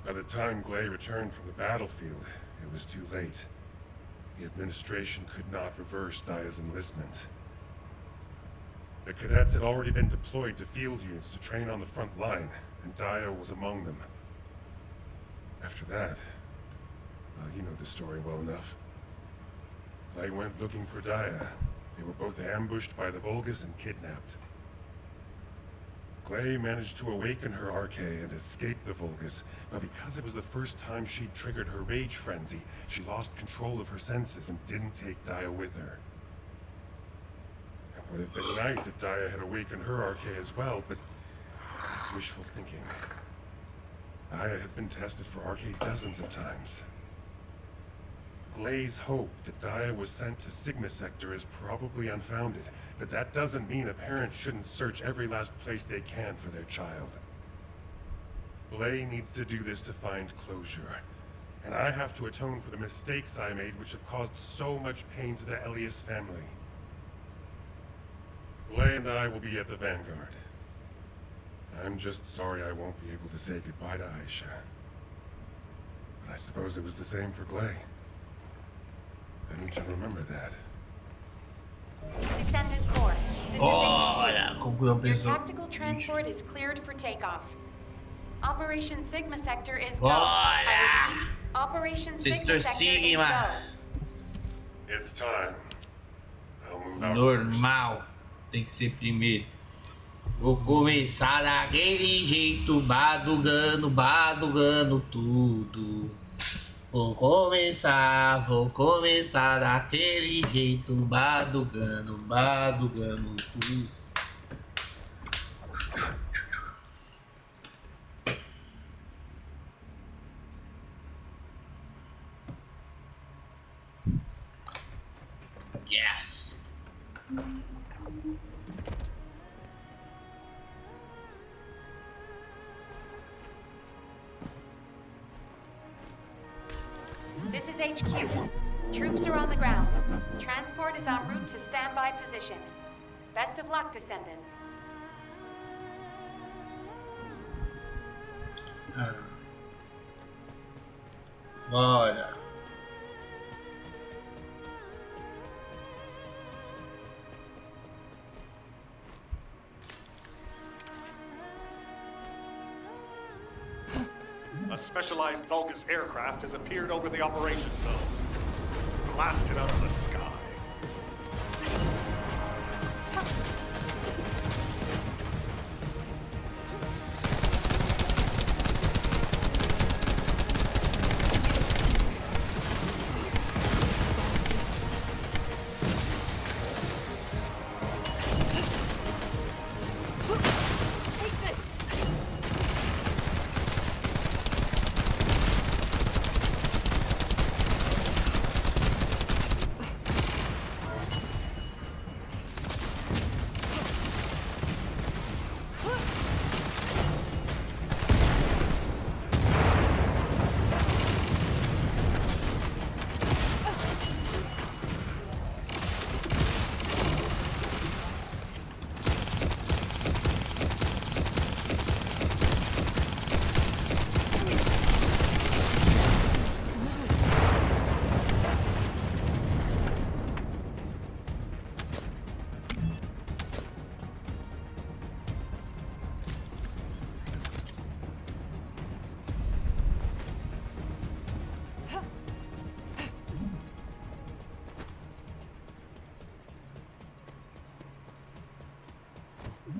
By the time Glay returned from the battlefield, it was too late. The administration could not reverse Daya's enlistment. The cadets had already been deployed to field units to train on the front line, and Daya was among them. After that, well, you know the story well enough. Glay went looking for Daya. They were both ambushed by the Vulgus and kidnapped. Glay managed to awaken her arche and escape the Vulgus, but because it was the first time she'd triggered her rage frenzy, she lost control of her senses and didn't take Daya with her. It would have been nice if Daya had awakened her arche as well, but wishful thinking. Daya had been tested for arche dozens of times. Glay's hope that Daya was sent to Sigma Sector is probably unfounded, but that doesn't mean a parent shouldn't search every last place they can for their child. Glay needs to do this to find closure, and I have to atone for the mistakes I made which have caused so much pain to the Elias family. Glay and I will be at the Vanguard. I'm just sorry I won't be able to say goodbye to Aisha. But I suppose it was the same for Glay. I need to remember that.
Descendant Corps, this
Olha,
is HQ. Your tactical transport is cleared for takeoff. Operation Sigma Sector is go. I repeat, Operation Sigma Sector is go.
It's time. I'll move out
Normal. Tem que ser primeiro. Vou começar daquele jeito, badugando, badugando tudo. Vou começar daquele jeito, badugando, badugando tudo. Yes.
This is HQ. Troops are on the ground. Transport is en route to standby position. Best of luck, Descendants.
Bora.
specialized Vulgus aircraft has appeared over the operation zone. Blasted out of the sky.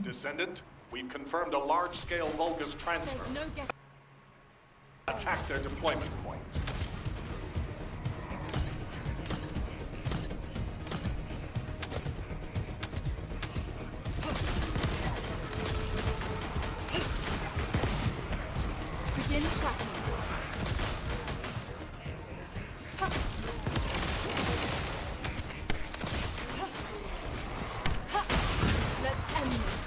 Descendant, we've confirmed a large-scale Vulgus transfer. Attack their deployment point.
Begin tracking. Let's end this.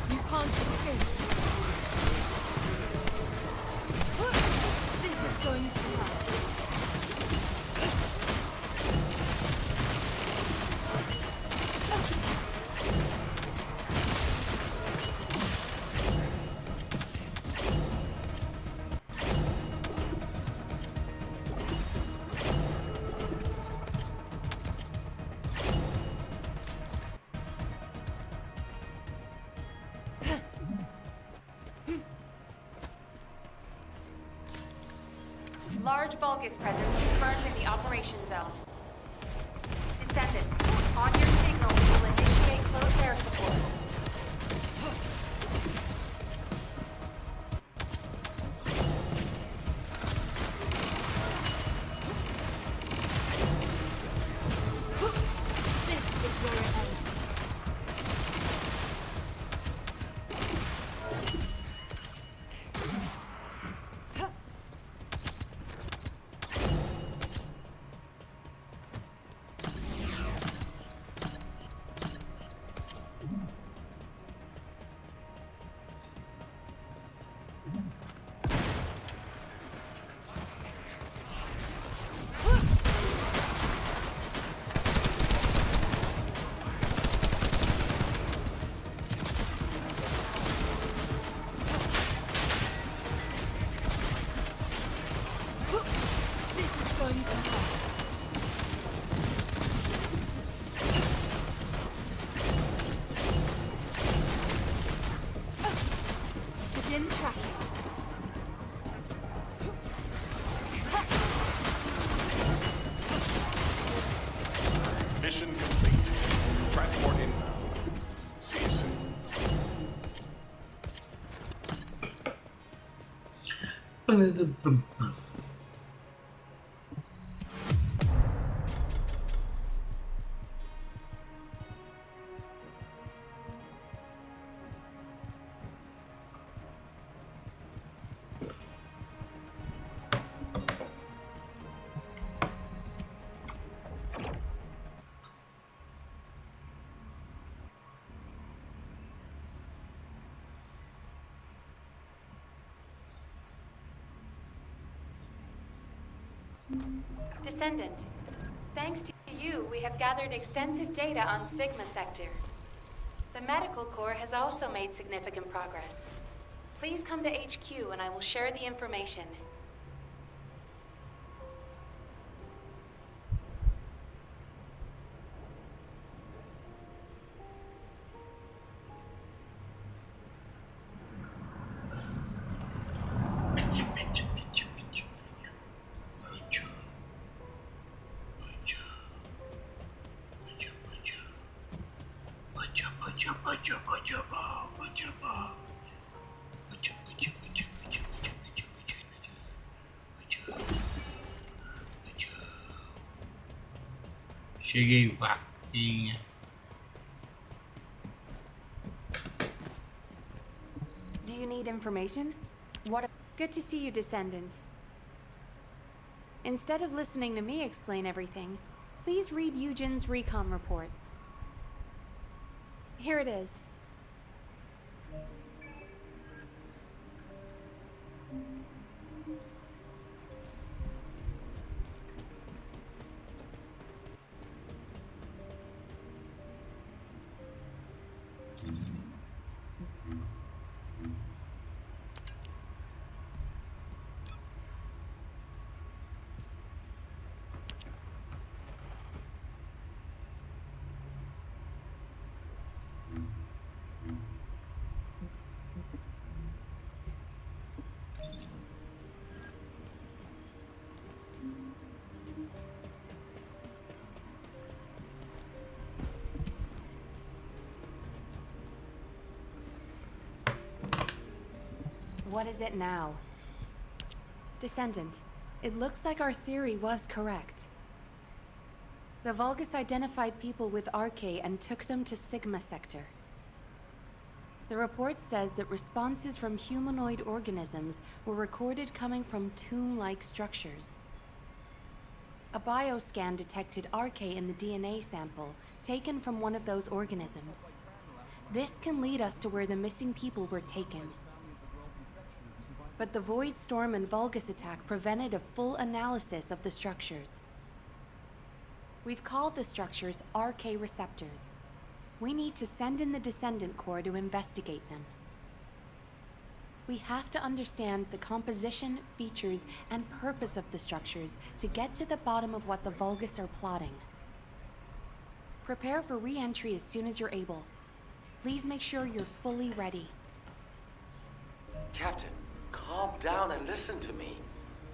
You can't escape. This is going to last.
Large Vulgus presence confirmed in the operation zone. Descendant, on your signal, we will initiate close air support.
This is where it ends. This is going to hurt. Begin tracking.
Mission complete. Transport inbound. See you soon.
Descendant, thanks to you, we have gathered extensive data on Sigma Sector. The Medical Corps has also made significant progress. Please come to HQ and I will share the information.
Cheguei, vaquinha.
Do you need information? What? Good to see you, Descendant. Instead of listening to me explain everything, please read Eugen's recon report. Here it is. What is it now? Descendant, it looks like our theory was correct. The Vulgus identified people with Arche and took them to Sigma Sector. The report says that responses from humanoid organisms were recorded coming from tomb-like structures. A bioscan detected Arche in the DNA sample taken from one of those organisms. This can lead us to where the missing people were taken. But the Void Storm and Vulgus attack prevented a full analysis of the structures. We've called the structures Arche receptors. We need to send in the Descendant Corps to investigate them. We have to understand the composition, features, and purpose of the structures to get to the bottom of what the Vulgus are plotting. Prepare for re-entry as soon as you're able. Please make sure you're fully ready.
Captain, calm down and listen to me.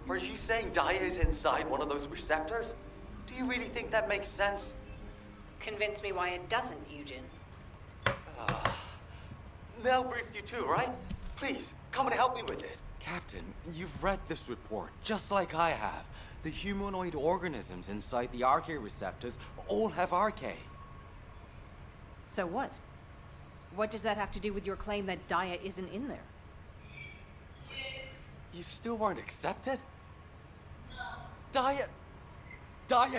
Are you saying Daya is inside one of those receptors? Do you really think that makes sense?
Convince me why it doesn't, Eugen.
Mel briefed you too, right? Please, come and help me with this. Captain, you've read this report, just like I have. The humanoid organisms inside the Arche receptors all have Arche.
So what? What does that have to do with your claim that Daya isn't in there?
You still weren't accepted? Daya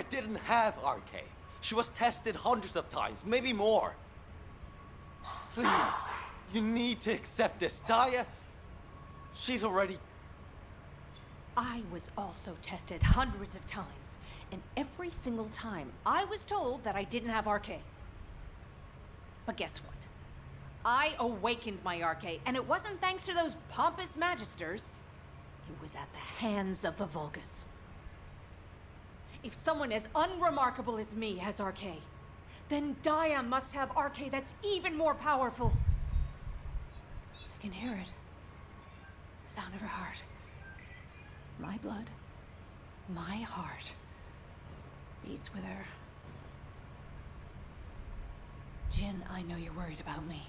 didn't have Arche. She was tested hundreds of times, maybe more. Please, you need to accept this. Daya, she's already...
I was also tested hundreds of times, and every single time I was told that I didn't have Arche. But guess what? I awakened my Arche, and it wasn't thanks to those pompous magisters. It was at the hands of the Vulgus. If someone as unremarkable as me has Arche, then Daya must have Arche that's even more powerful. I can hear it. The sound of her heart. My blood, my heart, beats with her. Jin, I know you're worried about me,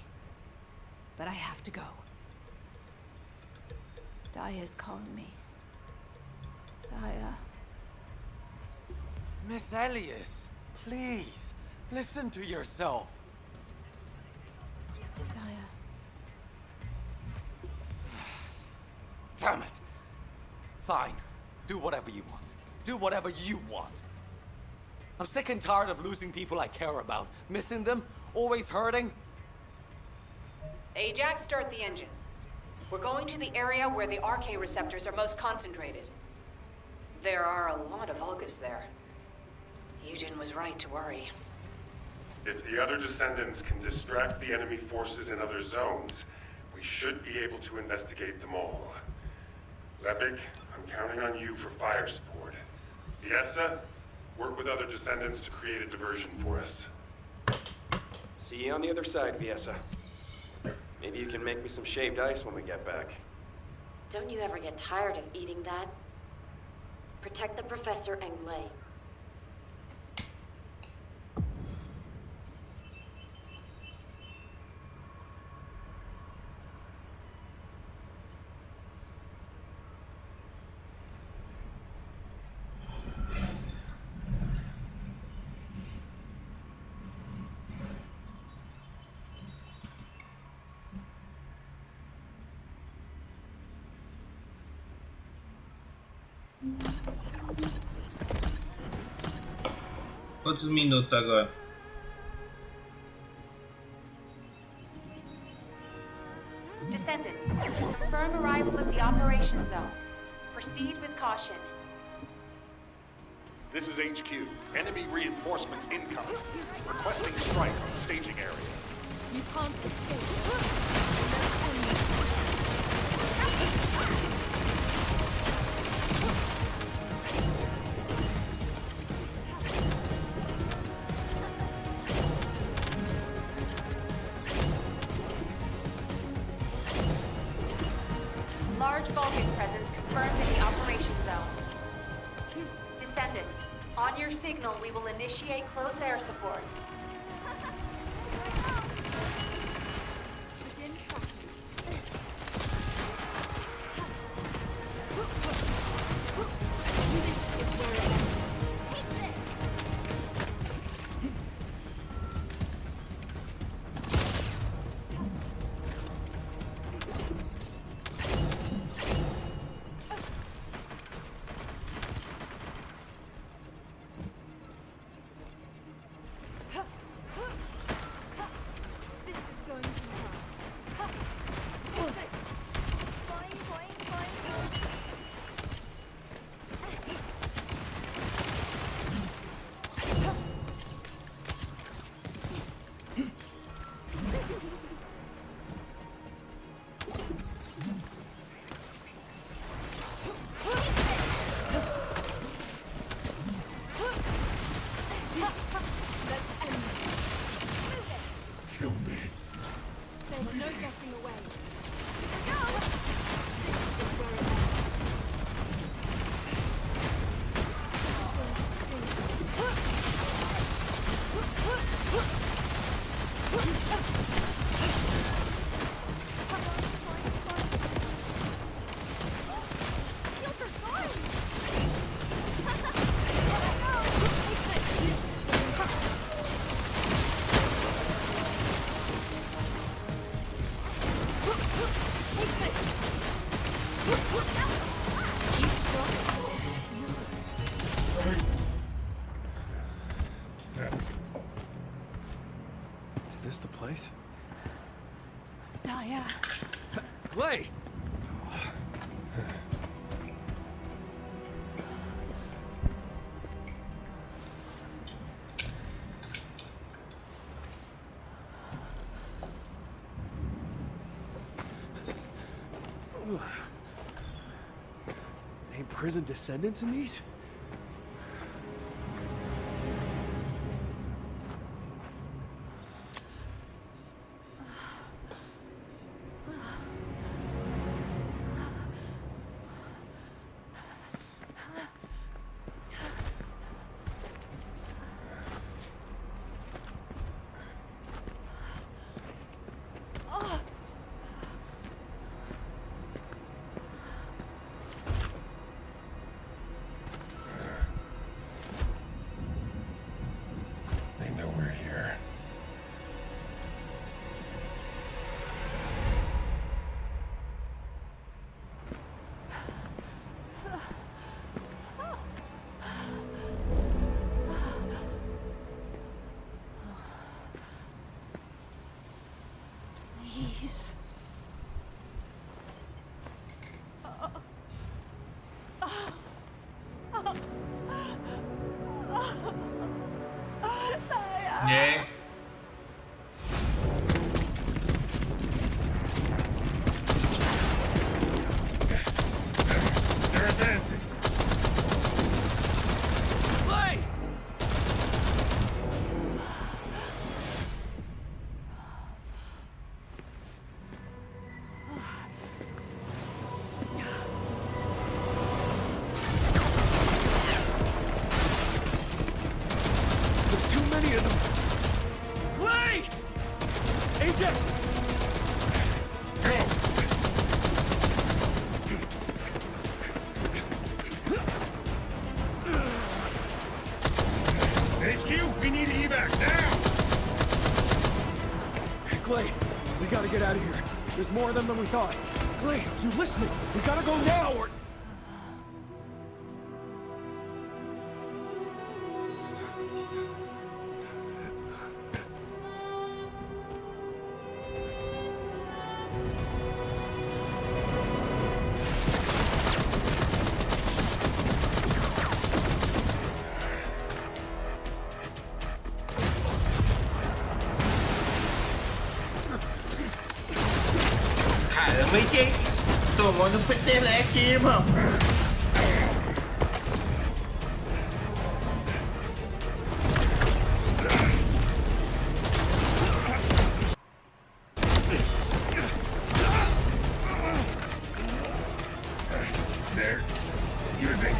but I have to go. Daya is calling me. Daya.
Miss Elias, please, listen to yourself.
Daya.
Damn it. Fine. Do whatever you want. Do whatever you want. I'm sick and tired of losing people I care about. Missing them, always hurting.
Ajax, start the engine. We're going to the area where the Arche receptors are most concentrated. There are a lot of Vulgus there. Eugen was right to worry.
If the other Descendants can distract the enemy forces in other zones, we should be able to investigate them all. Lepik, I'm counting on you for fire support. Fiesta, work with other Descendants to create a diversion for us.
See you on the other side, Fiesta. Maybe you can make me some shaved ice when we get back.
Don't you ever get tired of eating that? Protect the Professor and Glay.
Quantos minutos agora?
Descendant, confirm arrival at the operation zone. Proceed with caution.
This is HQ. Enemy reinforcements incoming. Requesting strike on the staging area.
You can't escape. Large Vulcan presence confirmed in the operation zone. Descendants, on your signal, we will initiate close air support.
Is this the place?
Daya.
Glay!
Ain't prison Descendants in these?
They know we're here.
Please.
gotta get out of here. There's more of them than we thought. Clay, you listening? We gotta go now or...
Caramba, hein, gente? Tomou no peteleque, irmão.
They're using...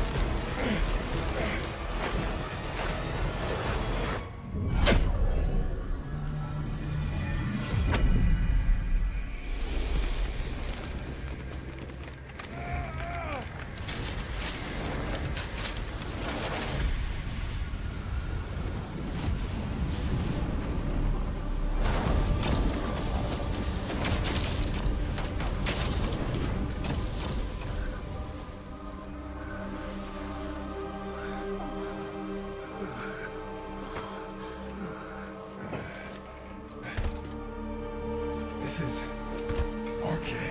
This is... okay.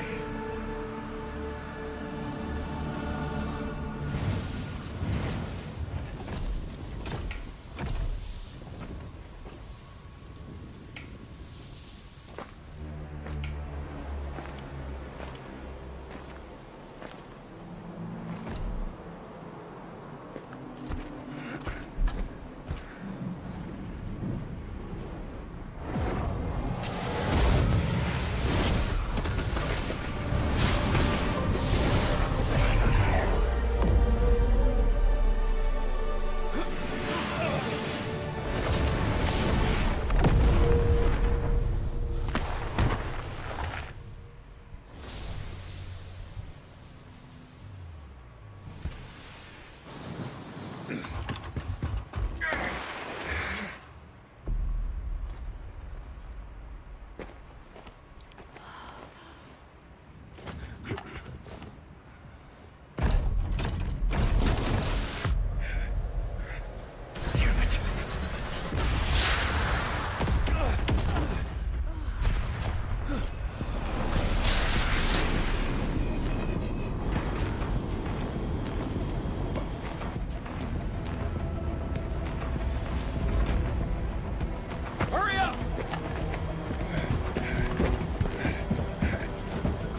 Hurry up!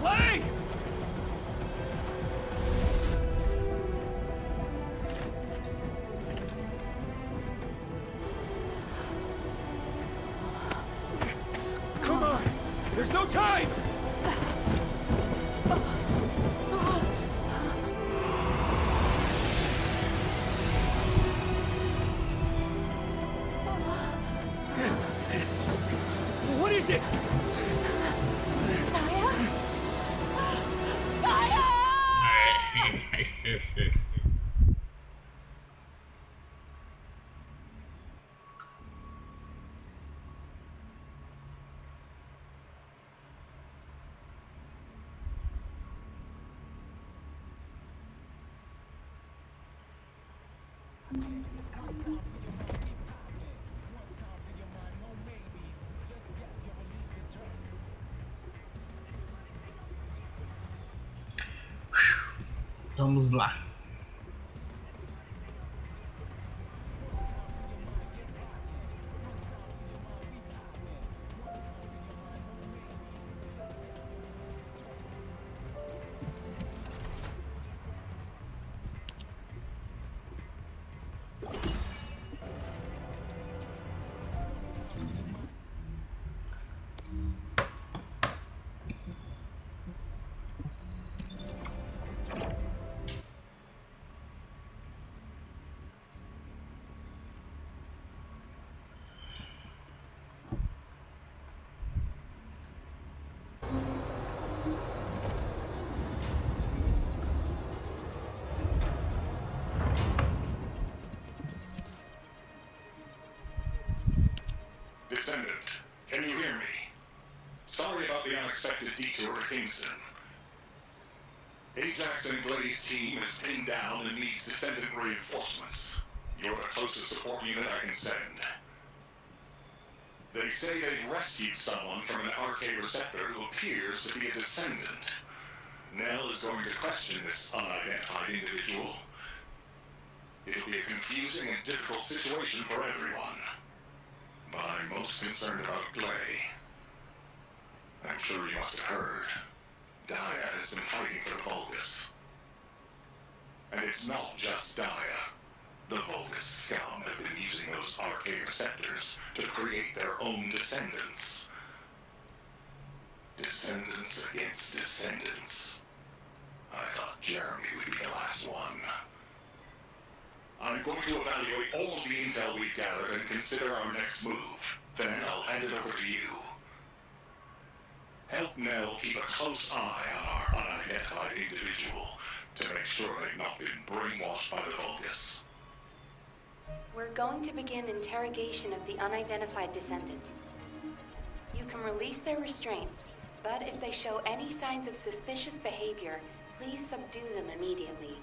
Clay! Come on! There's no time! What is it?
Vamos lá.
about the unexpected detour to Kingston. Ajax and Glade's team is pinned down and needs Descendant reinforcements. You're the closest support unit I can send. They say they've rescued someone from an RK receptor who appears to be a Descendant. Nell is going to question this unidentified individual. It'll be a confusing and difficult situation for everyone. But I'm most concerned about Glay. I'm sure you must have heard. Daya has been fighting for the Vulgus. And it's not just Daya. The Vulgus scum have been using those RK receptors to create their own descendants. Descendants against descendants. I thought Jeremy would be the last one. I'm going to evaluate all of the intel we've gathered and consider our next move. Then I'll hand it over to you. Help Nell keep a close eye on our unidentified individual to make sure they've not been brainwashed by the Vulgus.
We're going to begin interrogation of the unidentified descendant. You can release their restraints, but if they show any signs of suspicious behavior, please subdue them immediately.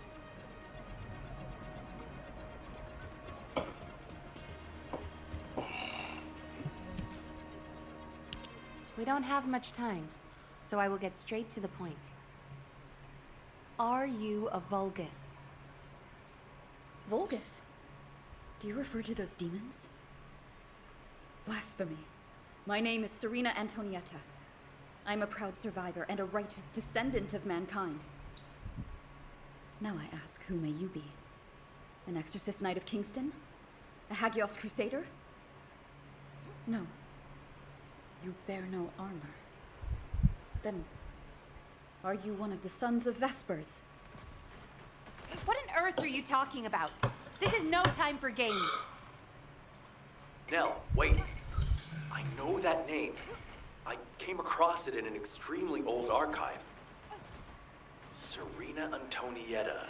We don't have much time, so I will get straight to the point. Are you a Vulgus?
Vulgus? Do you refer to those demons? Blasphemy. My name is Serena Antonietta. I'm a proud survivor and a righteous descendant of mankind. Now I ask, who may you be? An exorcist knight of Kingston? A Hagios crusader? No. You bear no armor. Then, are you one of the sons of Vespers?
What on earth are you talking about? This is no time for games.
Nell, wait. I know that name. I came across it in an extremely old archive. Serena Antonietta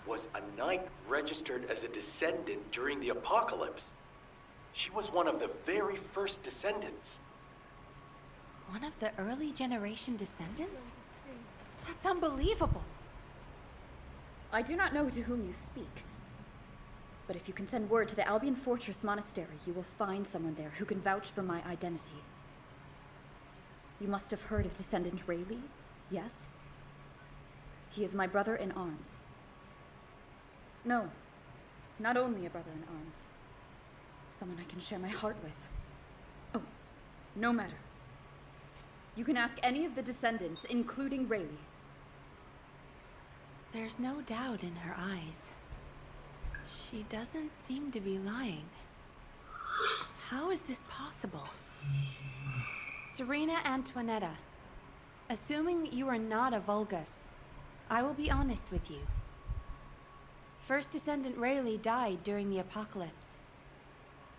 was a knight registered as a descendant during the apocalypse. She was one of the very first descendants.
One of the early generation descendants? That's unbelievable.
I do not know to whom you speak. But if you can send word to the Albion Fortress Monastery, you will find someone there who can vouch for my identity. You must have heard of Descendant Rayleigh, yes? He is my brother in arms. No, not only a brother in arms. Someone I can share my heart with. Oh, no matter. You can ask any of the descendants, including Rayleigh.
There's no doubt in her eyes. She doesn't seem to be lying. How is this possible? Serena Antoinetta, assuming that you are not a Vulgus, I will be honest with you. First Descendant Rayleigh died during the apocalypse.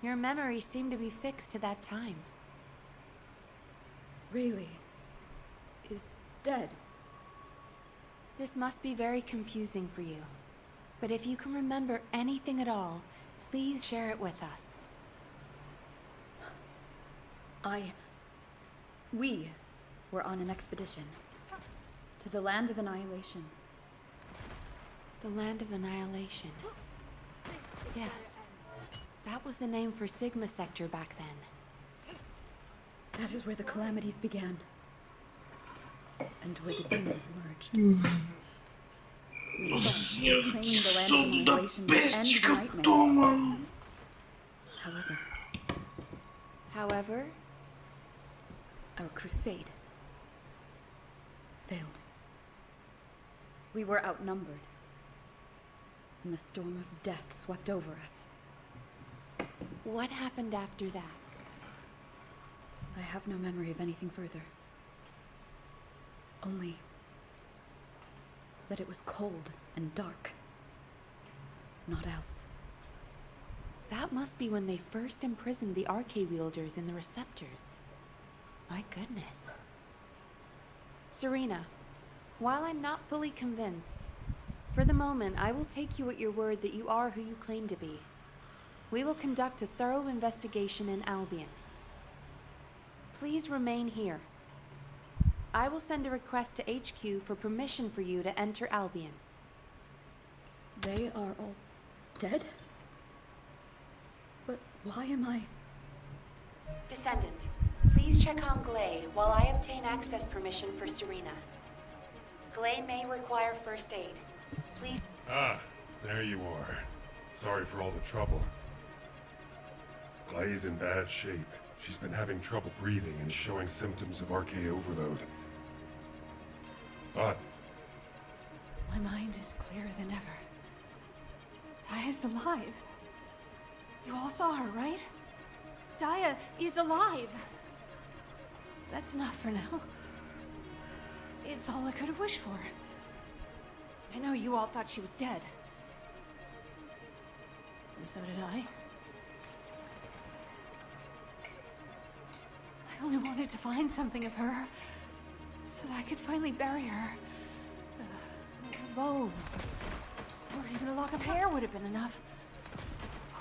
Your memories seem to be fixed to that time.
Rayleigh is dead.
This must be very confusing for you. But if you can remember anything at all, please share it with us.
We were on an expedition to the Land of Annihilation.
The Land of Annihilation. Yes. That was the name for Sigma Sector back then.
That is where the calamities began. And where the demons emerged. We thought we claimed the Land of Annihilation would end the nightmare.
However,
our crusade failed. We were outnumbered, and the storm of death swept over us.
What happened after that?
I have no memory of anything further. Only that it was cold and dark. Not else.
That must be when they first imprisoned the RK wielders in the receptors. My goodness. Serena, while I'm not fully convinced, for the moment I will take you at your word that you are who you claim to be. We will conduct a thorough investigation in Albion. Please remain here. I will send a request to HQ for permission for you to enter Albion.
They are all dead? But why am I...
Descendant, please check on Glay while I obtain access permission for Serena. Glay may require first aid. Please...
Ah, there you are. Sorry for all the trouble. Glay's in bad shape. She's been having trouble breathing and showing symptoms of RK overload. But...
My mind is clearer than ever. Daya's alive. You all saw her, right? Daya is alive. That's enough for now. It's all I could have wished for. I know you all thought she was dead. And so did I. I only wanted to find something of her, so that I could finally bury her. A bow, or even a lock of hair would have been enough.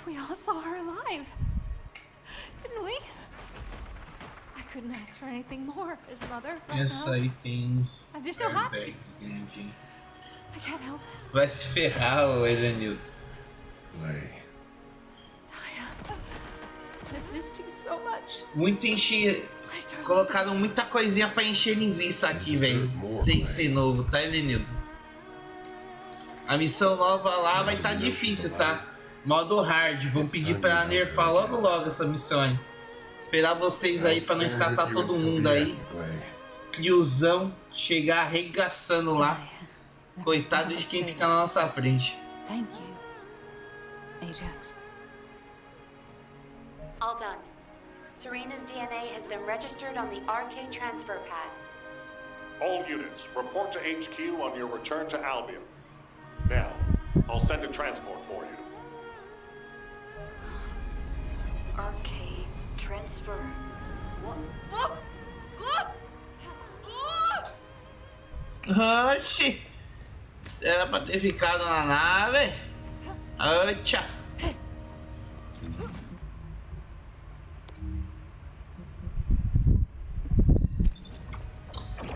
We all saw her alive, didn't we? I couldn't ask for anything more as mother. Right
Essa
now.
aí tem
I'm just so happy.
grande.
I can't help it.
Vai se ferrar, o Elenildo.
Glay.
I've missed you so much.
Muito encher. Colocaram muita coisinha pra encher linguiça aqui, velho. Sem ser novo, tá, Elenildo? A missão nova lá vai tá difícil, tá? Modo hard. Vão pedir pra nerfar logo essa missão aí. Esperar vocês aí pra não escatar todo mundo aí. Criozão chegar arregaçando lá. Coitado de quem fica na nossa frente.
Thank you, Ajax.
All done. Serena's DNA has been registered on the RK transfer pad.
All units, report to HQ on your return to Albion. Now, I'll send a transport for you.
RK transfer. What?
Oxi! Era pra ter ficado na nave. Oxa!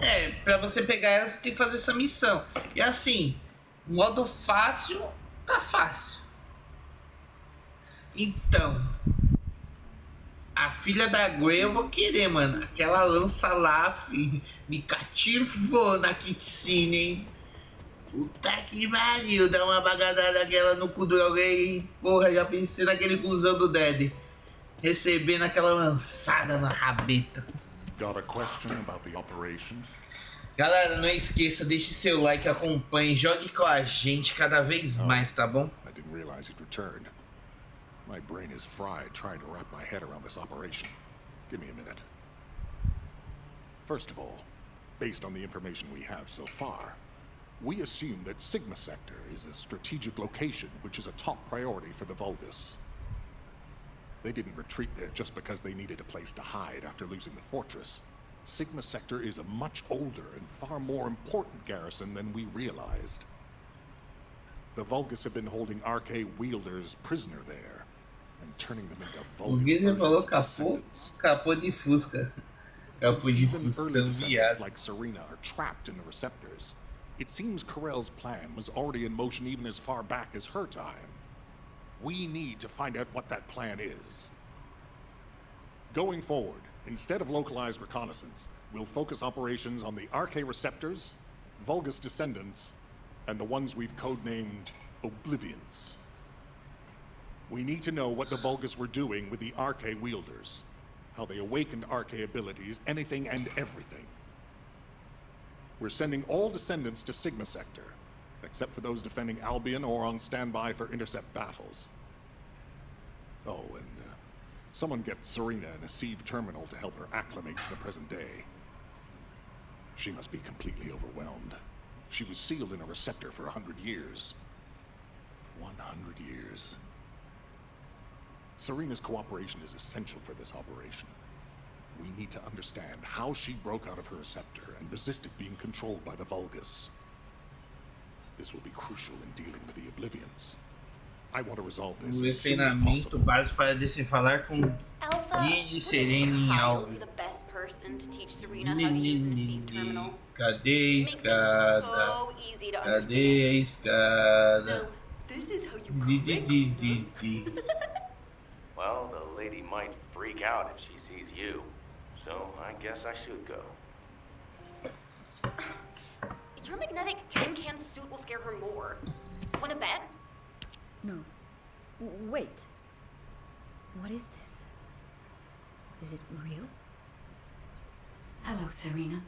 É, pra você pegar ela, você tem que fazer essa missão. E assim, modo fácil, tá fácil. Então, a filha da Gwen eu vou querer, mano. Aquela lança lá, me cativou na cutscene, hein? Puta que pariu, dá uma bagadada daquela no cu do alguém, hein? Porra, já pensei naquele cuzão do Dead. Recebendo aquela lançada na rabeta.
Got a question about the operation?
Galera, não esqueça, deixe seu like, acompanhe, jogue com a gente cada vez mais, tá bom?
I didn't realize you'd returned. My brain is fried trying to wrap my head around this operation. Give me a minute. First of all, based on the information we have so far, we assume that Sigma Sector is a strategic location which is a top priority for the Vulgus. They didn't retreat there just because they needed a place to hide after losing the fortress. Sigma Sector is a much older and far more important garrison than we realized. The Vulgus have been holding RK wielders prisoner there and turning them into
O Guilherme falou capô de Fusca. Capô de
Fusca,
viado.
like Serena are trapped in the receptors. It seems Corell's plan was already in motion even as far back as her time. We need to find out what that plan is. Going forward, instead of localized reconnaissance, we'll focus operations on the RK receptors, Vulgus descendants, and the ones we've codenamed Oblivions. We need to know what the Vulgus were doing with the RK wielders, how they awakened RK abilities, anything and everything. We're sending all descendants to Sigma Sector, except for those defending Albion or on standby for intercept battles. Oh, and someone get Serena in a sieve terminal to help her acclimate to the present day. She must be completely overwhelmed. She was sealed in a receptor for 100 years. 100 years. Serena's cooperation is essential for this operation. We need to understand how she broke out of her receptor and resisted being controlled by the Vulgus. This will be crucial in dealing with the Oblivions. I want to resolve this
O
as soon as
treinamento
possible.
básico para desenfalar com Guide Serena em Albion.
The best person to teach Serena how to use an Receive terminal.
Cadê a
Makes it
escada?
so easy to
Cadê
understand.
a escada?
No, this is how you
Well, the lady might freak out if she sees you. So I guess I should go.
Your magnetic tin can suit will scare her more. Wanna bet?
No. Wait. What is this? Is it real?
Hello, Serena.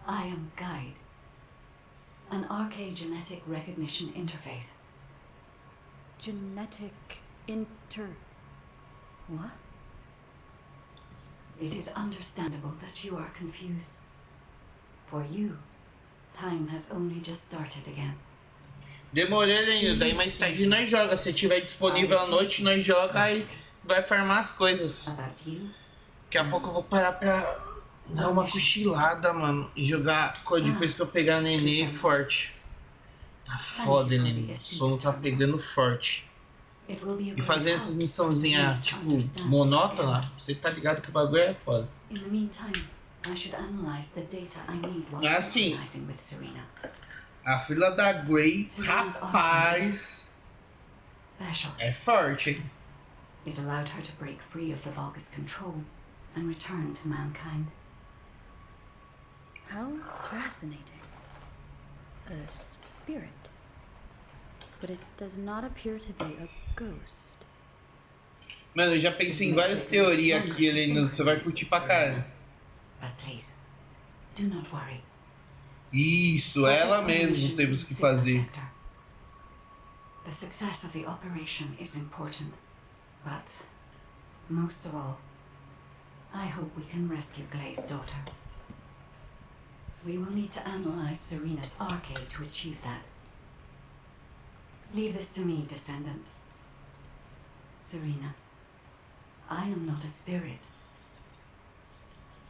I am Guide, an archaeogenetic recognition interface.
Genetic What?
It is understandable that you are confused. For you, time has only just started again.
Demorei, Lenil. Daí mais tarde nós joga. Se tiver disponível à noite, nós joga e vai farmar as coisas. Daqui a pouco eu vou parar pra dar uma cochilada, mano. E jogar depois que eu pegar a nenê forte. Tá foda, Lenil. O sono tá pegando forte. E fazer essas missãozinhas, tipo, monótona, você tá ligado que o bagulho é foda. É assim. A fila da Grey, rapaz, é forte, hein?
It allowed her to break free of the Vulgus control and return to mankind.
How fascinating. A spirit. But it does not appear to be a ghost.
Mano, eu já pensei em várias teorias aqui, Helena. Você vai curtir pra caramba.
But please, do not worry.
Isso, ela mesmo temos que fazer.
The success of the operation is important, but most of all, I hope we can rescue Glay's daughter. We will need to analyze Serena's arcade to achieve that. Leave this to me, Descendant. Serena, I am not a spirit.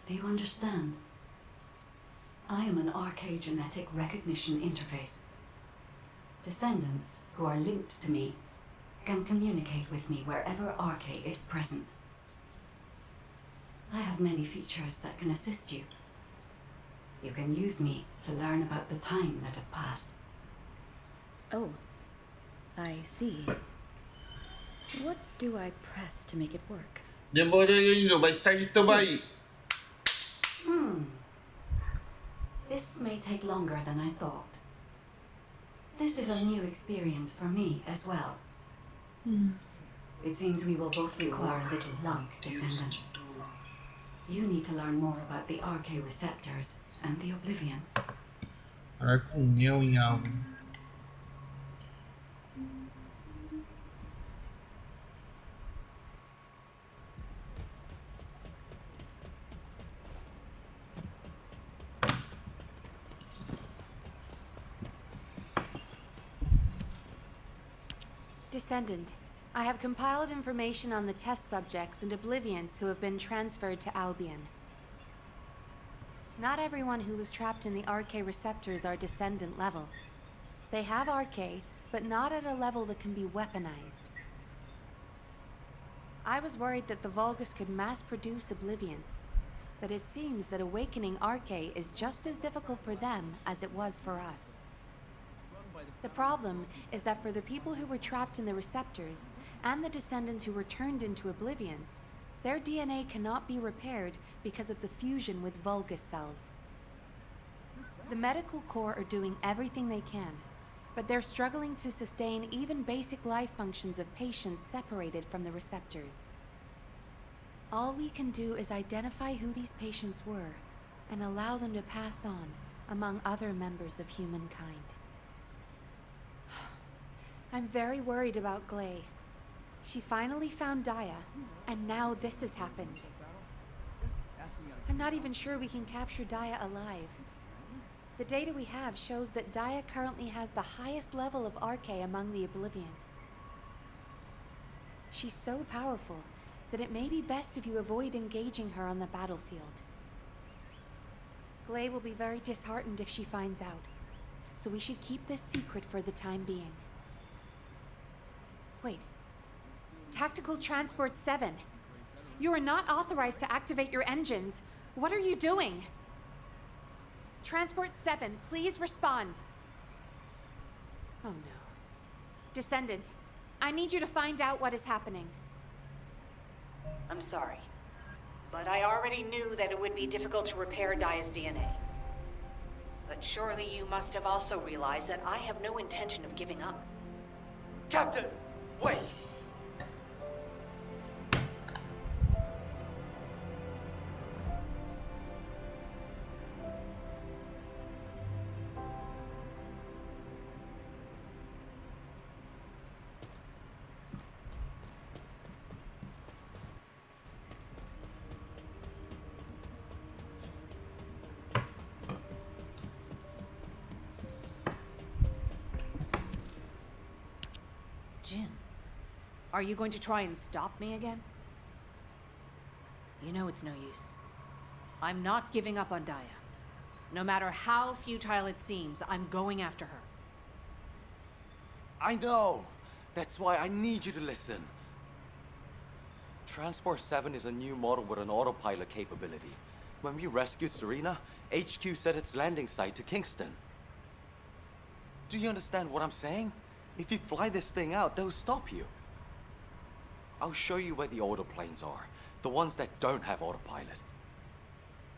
Do you understand? I am an archaeogenetic recognition interface. Descendants who are linked to me can communicate with me wherever Arche is present. I have many features that can assist you. You can use me to learn about the time that has passed.
Oh, I see. What do I press to make it work?
Demorei, mais tarde tamo aí.
This may take longer than I thought. This is a new experience for me as well. It seems we will both require a little luck, Descendant. You need to learn more about the Arche receptors and the Oblivions.
Falar com Neo em algo.
Descendant, I have compiled information on the test subjects and Oblivions who have been transferred to Albion. Not everyone who was trapped in the Arche receptors are Descendant level. They have Arche, but not at a level that can be weaponized. I was worried that the Vulgus could mass-produce Oblivions, but it seems that awakening Arche is just as difficult for them as it was for us. The problem is that for the people who were trapped in the receptors, and the Descendants who were turned into Oblivions, their DNA cannot be repaired because of the fusion with Vulgus cells. The medical corps are doing everything they can, but they're struggling to sustain even basic life functions of patients separated from the receptors. All we can do is identify who these patients were, and allow them to pass on among other members of humankind. I'm very worried about Glay. She finally found Daya, and now this has happened. I'm not even sure we can capture Daya alive. The data we have shows that Daya currently has the highest level of Arche among the Oblivions. She's so powerful that it may be best if you avoid engaging her on the battlefield. Glay will be very disheartened if she finds out, so we should keep this secret for the time being. Wait. Tactical Transport 7. You are not authorized to activate your engines. What are you doing? Transport 7, please respond. Oh no. Descendant, I need you to find out what is happening.
I'm sorry, but I already knew that it would be difficult to repair Daya's DNA. But surely you must have also realized that I have no intention of giving up.
Captain, wait!
Jin, are you going to try and stop me again? You know it's no use. I'm not giving up on Daya. No matter how futile it seems, I'm going after her.
I know! That's why I need you to listen. Transport 7 is a new model with an autopilot capability. When we rescued Serena, HQ set its landing site to Kingston. Do you understand what I'm saying? If you fly this thing out, they'll stop you. I'll show you where the autoplanes are. The ones that don't have autopilot.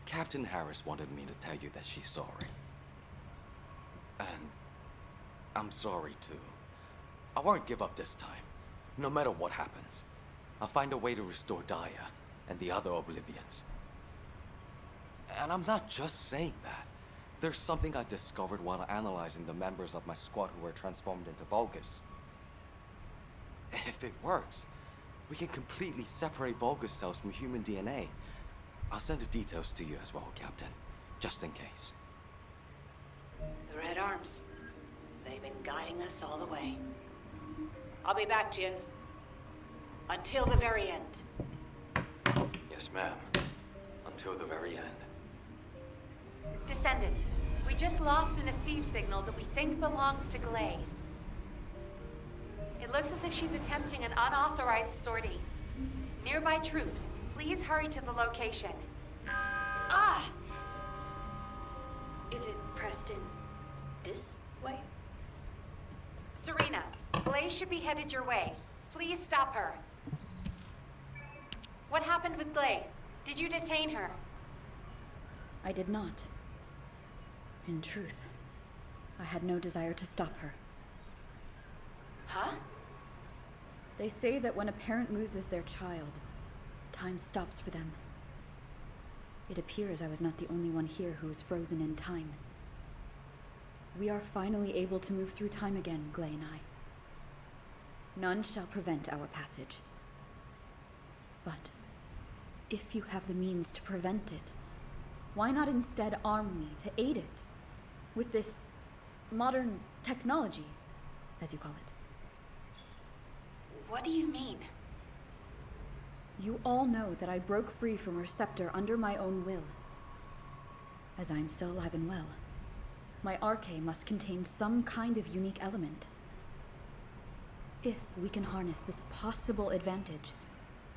Captain Harris wanted me to tell you that she's sorry. And I'm sorry too. I won't give up this time, no matter what happens. I'll find a way to restore Daya and the other Oblivions. And I'm not just saying that. There's something I discovered while analyzing the members of my squad who were transformed into Vulgus. If it works, we can completely separate Vulgus cells from human DNA. I'll send the details to you as well, Captain, just in case.
The Red Arms. They've been guiding us all the way. I'll be back, Jin. Until the very end.
Yes, ma'am. Until the very end.
Descendant, we just lost an Asive signal that we think belongs to Glay. It looks as if she's attempting an unauthorized sortie. Nearby troops, please hurry to the location.
Ah! Is it Preston this way?
Serena, Glay should be headed your way. Please stop her. What happened with Glay? Did you detain her?
I did not. In truth, I had no desire to stop her.
Huh?
They say that when a parent loses their child, time stops for them. It appears I was not the only one here who is frozen in time. We are finally able to move through time again, Glay and I. None shall prevent our passage. But if you have the means to prevent it, why not instead arm me to aid it with this modern technology, as you call it?
What do you mean?
You all know that I broke free from Receptor under my own will. As I am still alive and well, my arche must contain some kind of unique element. If we can harness this possible advantage,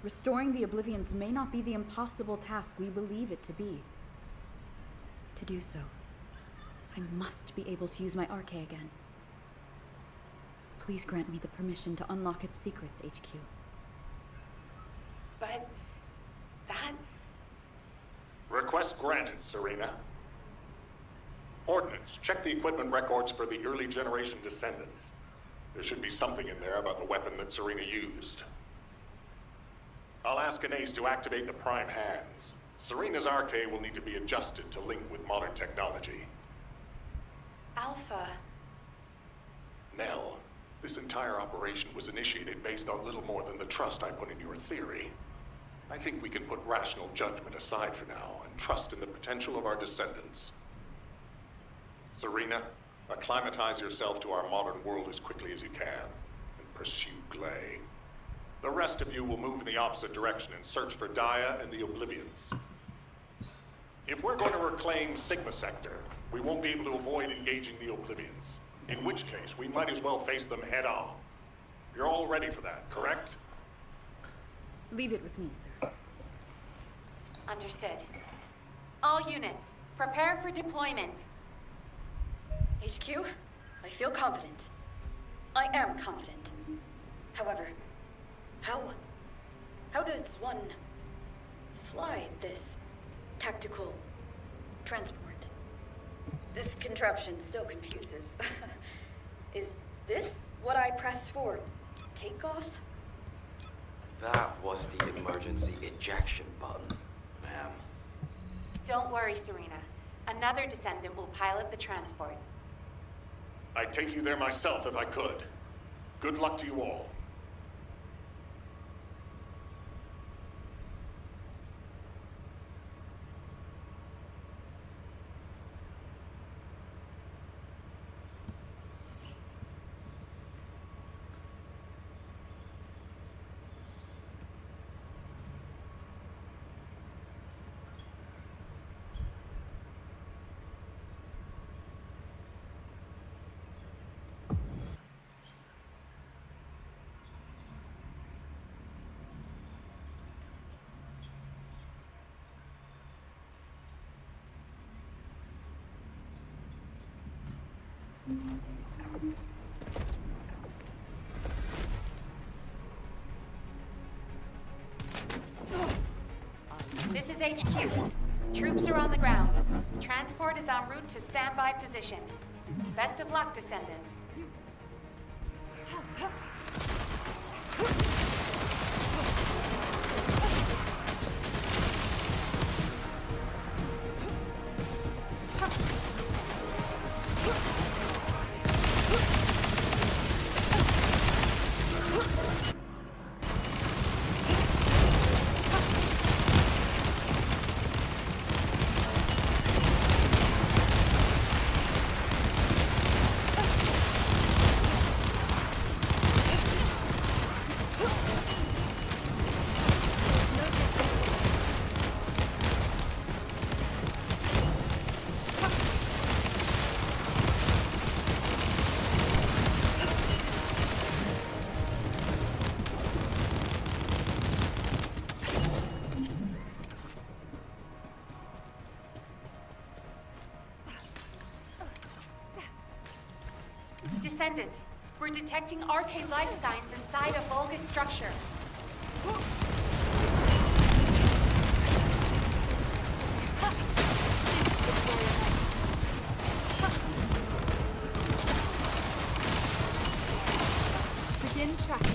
restoring the Oblivions may not be the impossible task we believe it to be. To do so, I must be able to use my arche again. Please grant me the permission to unlock its secrets, HQ.
But that...
Request granted, Serena. Ordnance, check the equipment records for the early generation Descendants. There should be something in there about the weapon that Serena used. I'll ask Anais to activate the prime hands. Serena's arche will need to be adjusted to link with modern technology.
Alpha.
Nell, this entire operation was initiated based on little more than the trust I put in your theory. I think we can put rational judgment aside for now and trust in the potential of our descendants. Serena, acclimatize yourself to our modern world as quickly as you can, and pursue Glay. The rest of you will move in the opposite direction and search for Daya and the Oblivions. If we're going to reclaim Sigma Sector, we won't be able to avoid engaging the Oblivions. In which case, we might as well face them head-on. You're all ready for that, correct?
Leave it with me, sir.
Understood. All units, prepare for deployment.
HQ, I feel confident. I am confident. However, how does one fly this tactical transport? This contraption still confuses. Is this what I press for takeoff?
That was the emergency ejection button, ma'am.
Don't worry, Serena. Another Descendant will pilot the transport.
I'd take you there myself if I could. Good luck to you all.
This is HQ. Troops are on the ground. Transport is en route to standby position. Best of luck, Descendants. Descendant, we're detecting arcane life signs inside a Volga structure.
Begin tracking.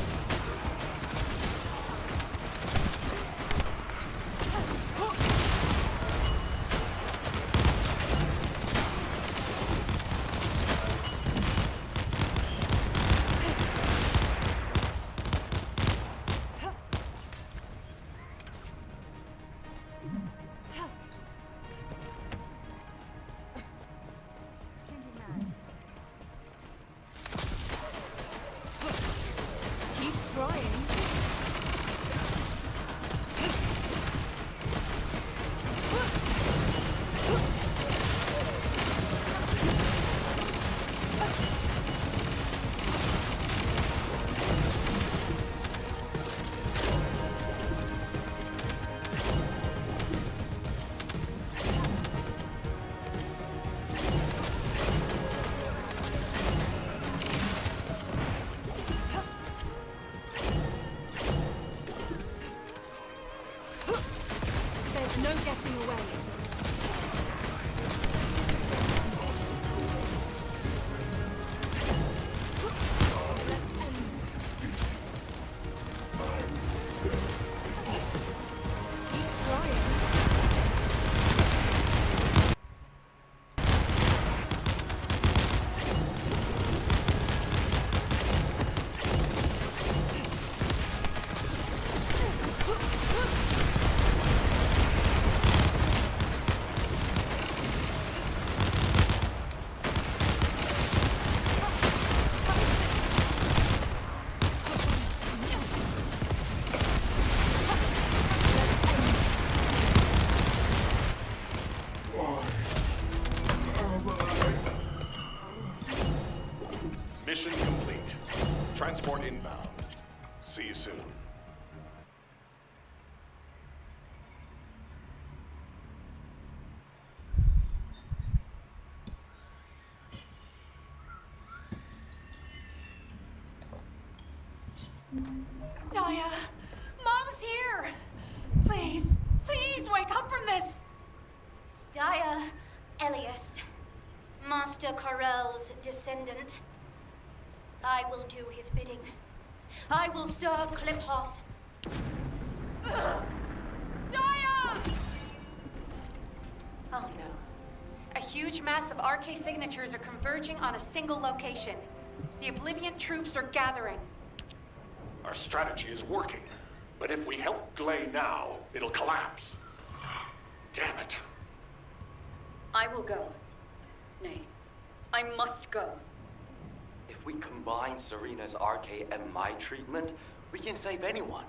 No getting away.
Mission complete. Transport inbound. See you soon.
Daya! Mom's here! Please, please wake up from this!
Daya, Elias, Master Corell's descendant. I will do his bidding. I will serve Cliphoth.
Daya!
Oh no. A huge mass of RK signatures are converging on a single location. The Oblivion troops are gathering.
Our strategy is working, but if we help Glay now, it'll collapse. Damn it.
I will go. Nay, I must go.
If we combine Serena's RK and my treatment, we can save anyone.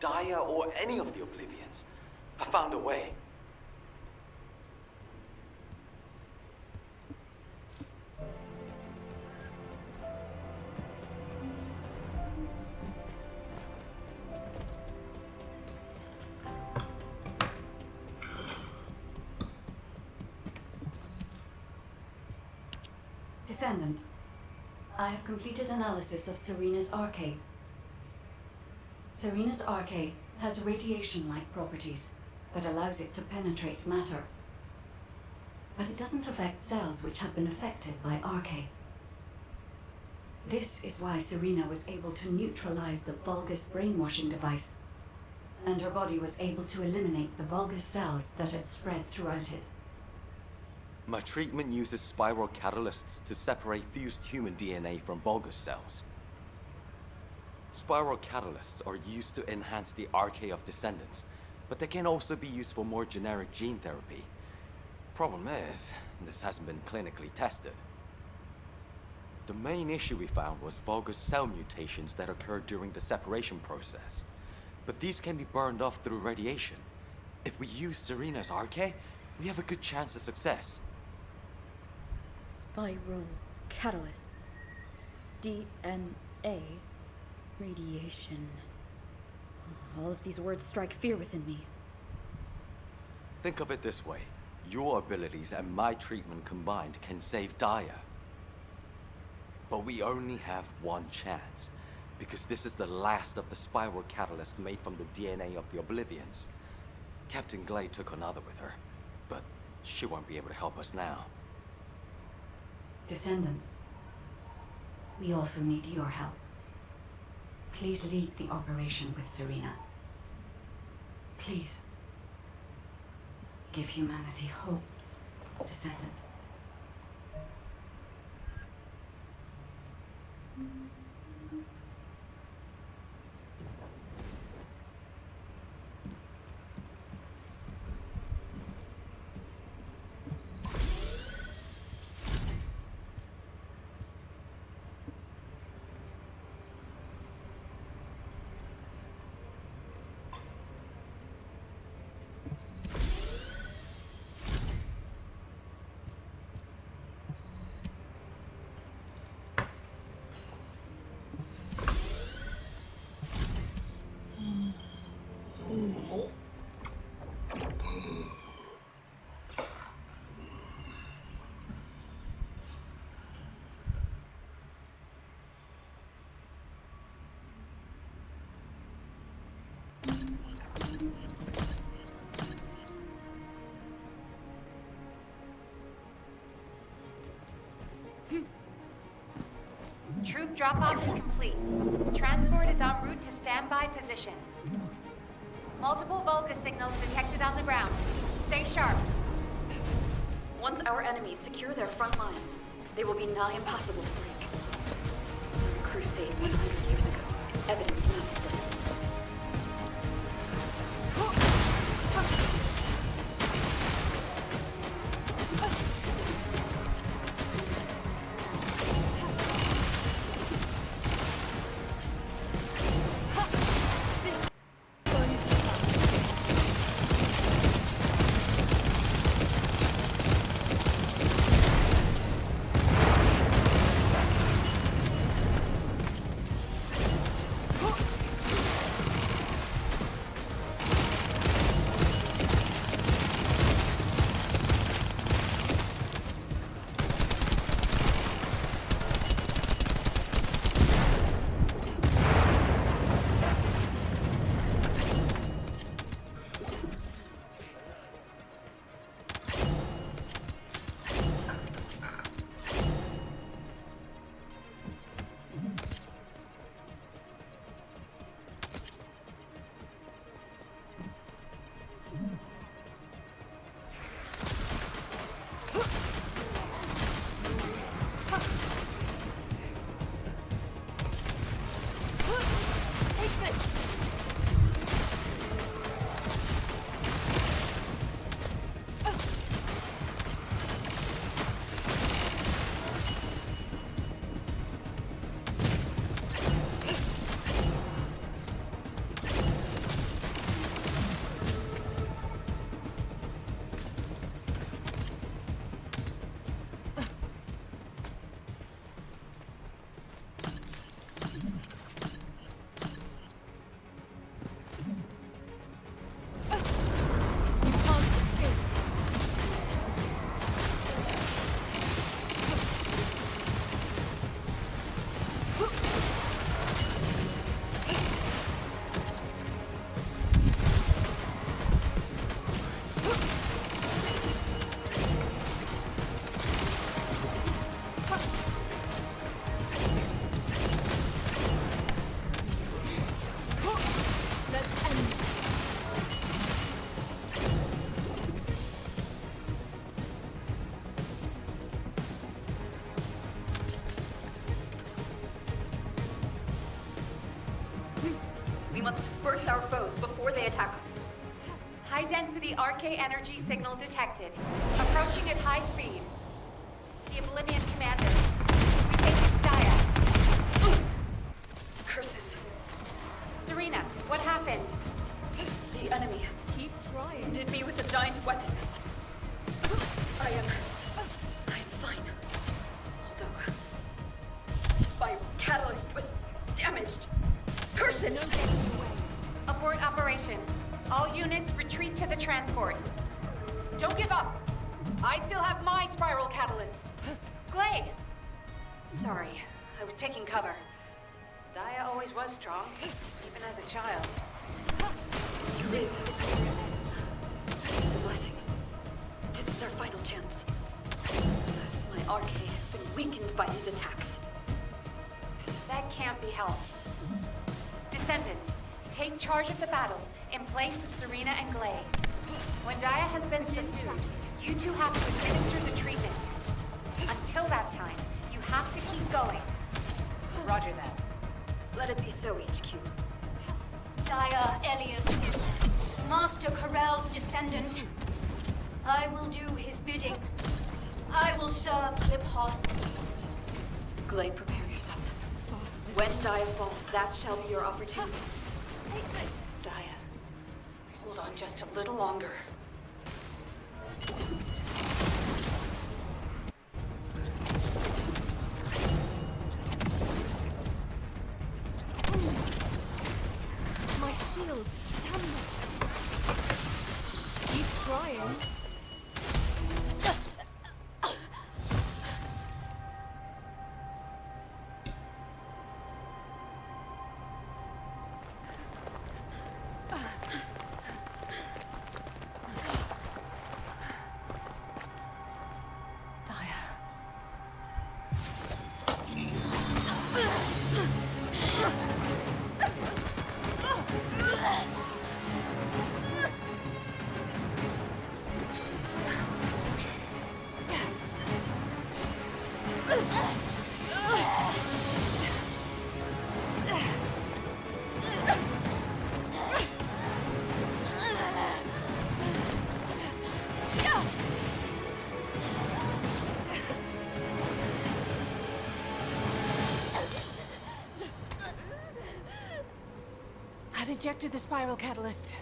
Daya or any of the Oblivions. I found a way.
Descendant, I have completed analysis of Serena's RK. Serena's RK has radiation-like properties that allows it to penetrate matter. But it doesn't affect cells which have been affected by RK. This is why Serena was able to neutralize the Vulgus brainwashing device, and her body was able to eliminate the Vulgus cells that had spread throughout it.
My treatment uses spiral catalysts to separate fused human DNA from Vulgus cells. Spiral catalysts are used to enhance the RK of descendants, but they can also be used for more generic gene therapy. Problem is, this hasn't been clinically tested. The main issue we found was Vulgus cell mutations that occurred during the separation process. But these can be burned off through radiation. If we use Serena's RK, we have a good chance of success.
Spiral catalysts. DNA. Radiation. All of these words strike fear within me.
Think of it this way. Your abilities and my treatment combined can save Daya. But we only have one chance, because this is the last of the spiral catalyst made from the DNA of the Oblivions. Captain Glay took another with her, but she won't be able to help us now.
Descendant, we also need your help. Please lead the operation with Serena. Please. Give humanity hope, Descendant.
Troop drop-off is complete. Transport is en route to standby position. Multiple Vulgus signals detected on the ground. Stay sharp. Once our enemies secure their front lines, they will be nigh impossible to break. The crusade 100 years ago is evidence enough of this. We must disperse our foes before they attack us.
High-density RK energy signal detected. Approaching at high speed. The Oblivion Commander. We think it's Daya.
Curses.
Serena, what happened?
The enemy.
Keep trying.
Did me with a giant weapon. I am fine. Although, spiral catalyst was damaged. Curse it!
Abort operation. All units retreat to the transport.
Don't give up. I still have my spiral catalyst.
Glay!
Sorry, I was taking cover. Daya always was strong, even as a child.
You live. It's a blessing. This is our final chance. As my RK has been weakened by these attacks.
That can't be helped. Descendant, take charge of the battle in place of Serena and Glay. When Daya has been subdued, you two have to administer the treatment. Until that time, you have to keep going.
Roger that.
Let it be so, HQ.
Daya Elias, Master Corell's descendant. I will do his bidding. I will serve Cliphod.
Glay, prepare yourself. When Daya falls, that shall be your opportunity.
Take this.
Daya, hold on just a little longer.
My shield, damn it. Keep trying. I've ejected the spiral catalyst.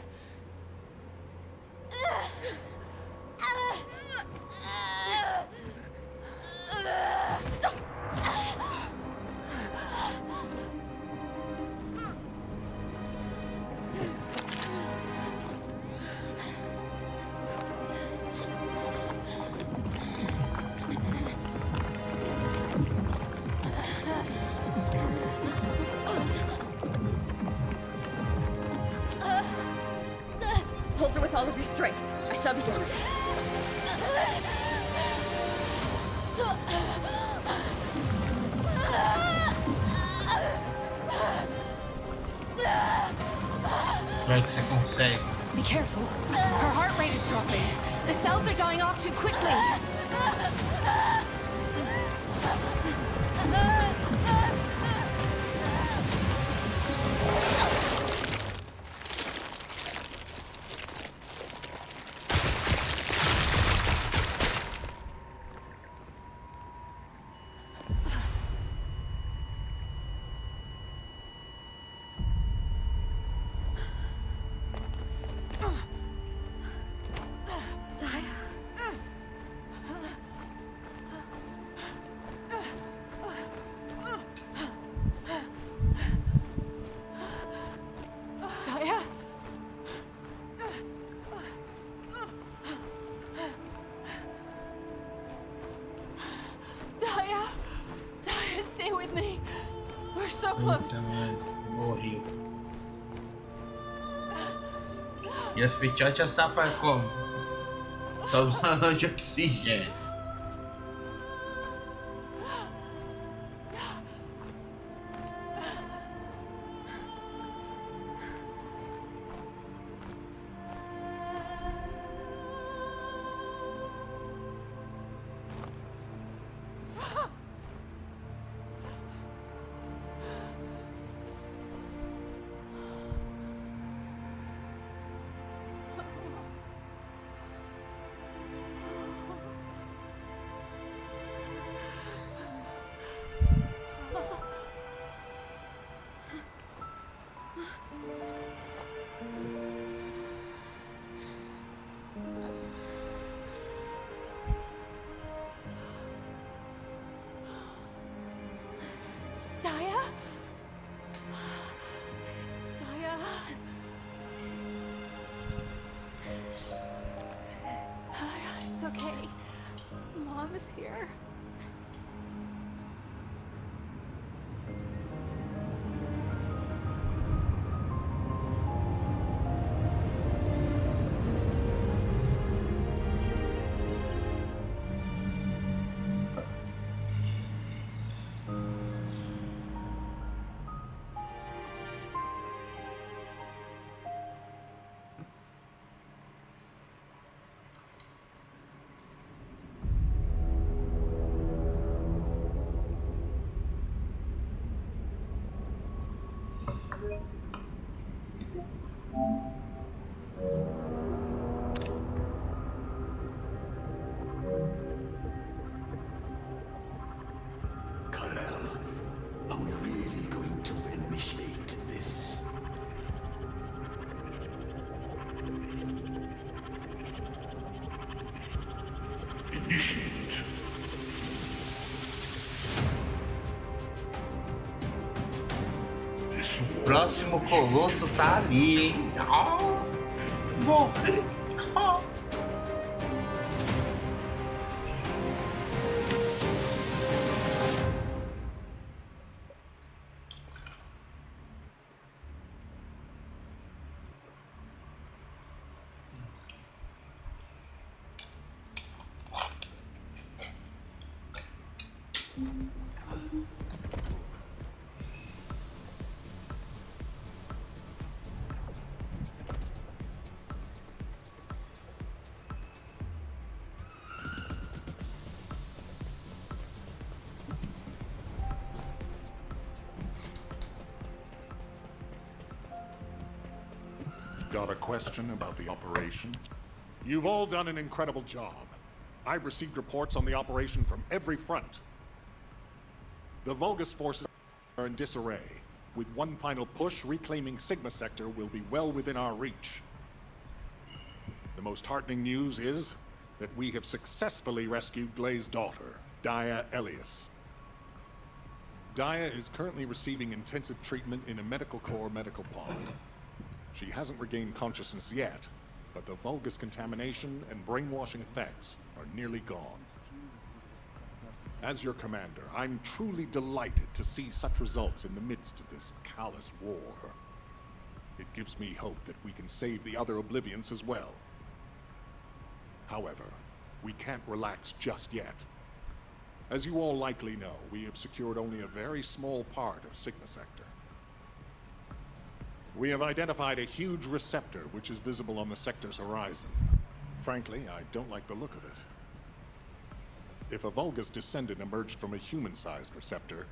Hold her with all of your strength. I shall begin.
Vai que você consegue.
Be careful. Her heart rate is dropping. The cells are dying off too quickly.
Morreu. E as pichotas estavam como? Salvando de oxigênio.
here.
Are we really going to initiate this? Initiate.
Próximo colosso tá ali, hein? Morrer.
Got a question about the operation? You've all done an incredible job. I've received reports on the operation from every front. The Vulgus forces are in disarray. With one final push, reclaiming Sigma Sector will be well within our reach. The most heartening news is that we have successfully rescued Glay's daughter, Daya Elias. Daya is currently receiving intensive treatment in a medical core medical pod. She hasn't regained consciousness yet, but the Vulgus contamination and brainwashing effects are nearly gone. As your commander, I'm truly delighted to see such results in the midst of this callous war. It gives me hope that we can save the other Oblivions as well. However, we can't relax just yet. As you all likely know, we have secured only a very small part of Sigma Sector. We have identified a huge receptor which is visible on the sector's horizon. Frankly, I don't like the look of it. If a Vulgus descendant emerged from a human-sized receptor,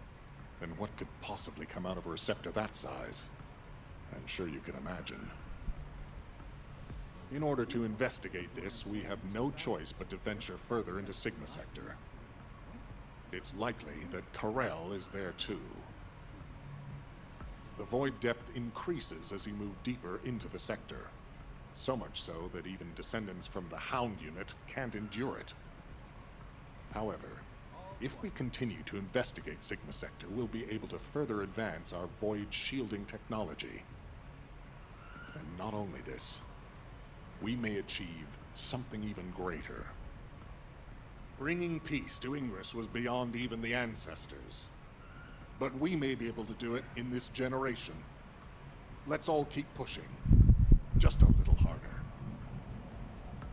then what could possibly come out of a receptor that size? I'm sure you can imagine. In order to investigate this, we have no choice but to venture further into Sigma Sector. It's likely that Karel is there too. The void depth increases as you move deeper into the sector. So much so that even descendants from the Hound unit can't endure it. However, if we continue to investigate Sigma Sector, we'll be able to further advance our void shielding technology. And not only this, we may achieve something even greater. Bringing peace to Ingress was beyond even the ancestors. But we may be able to do it in this generation. Let's all keep pushing. Just a little harder.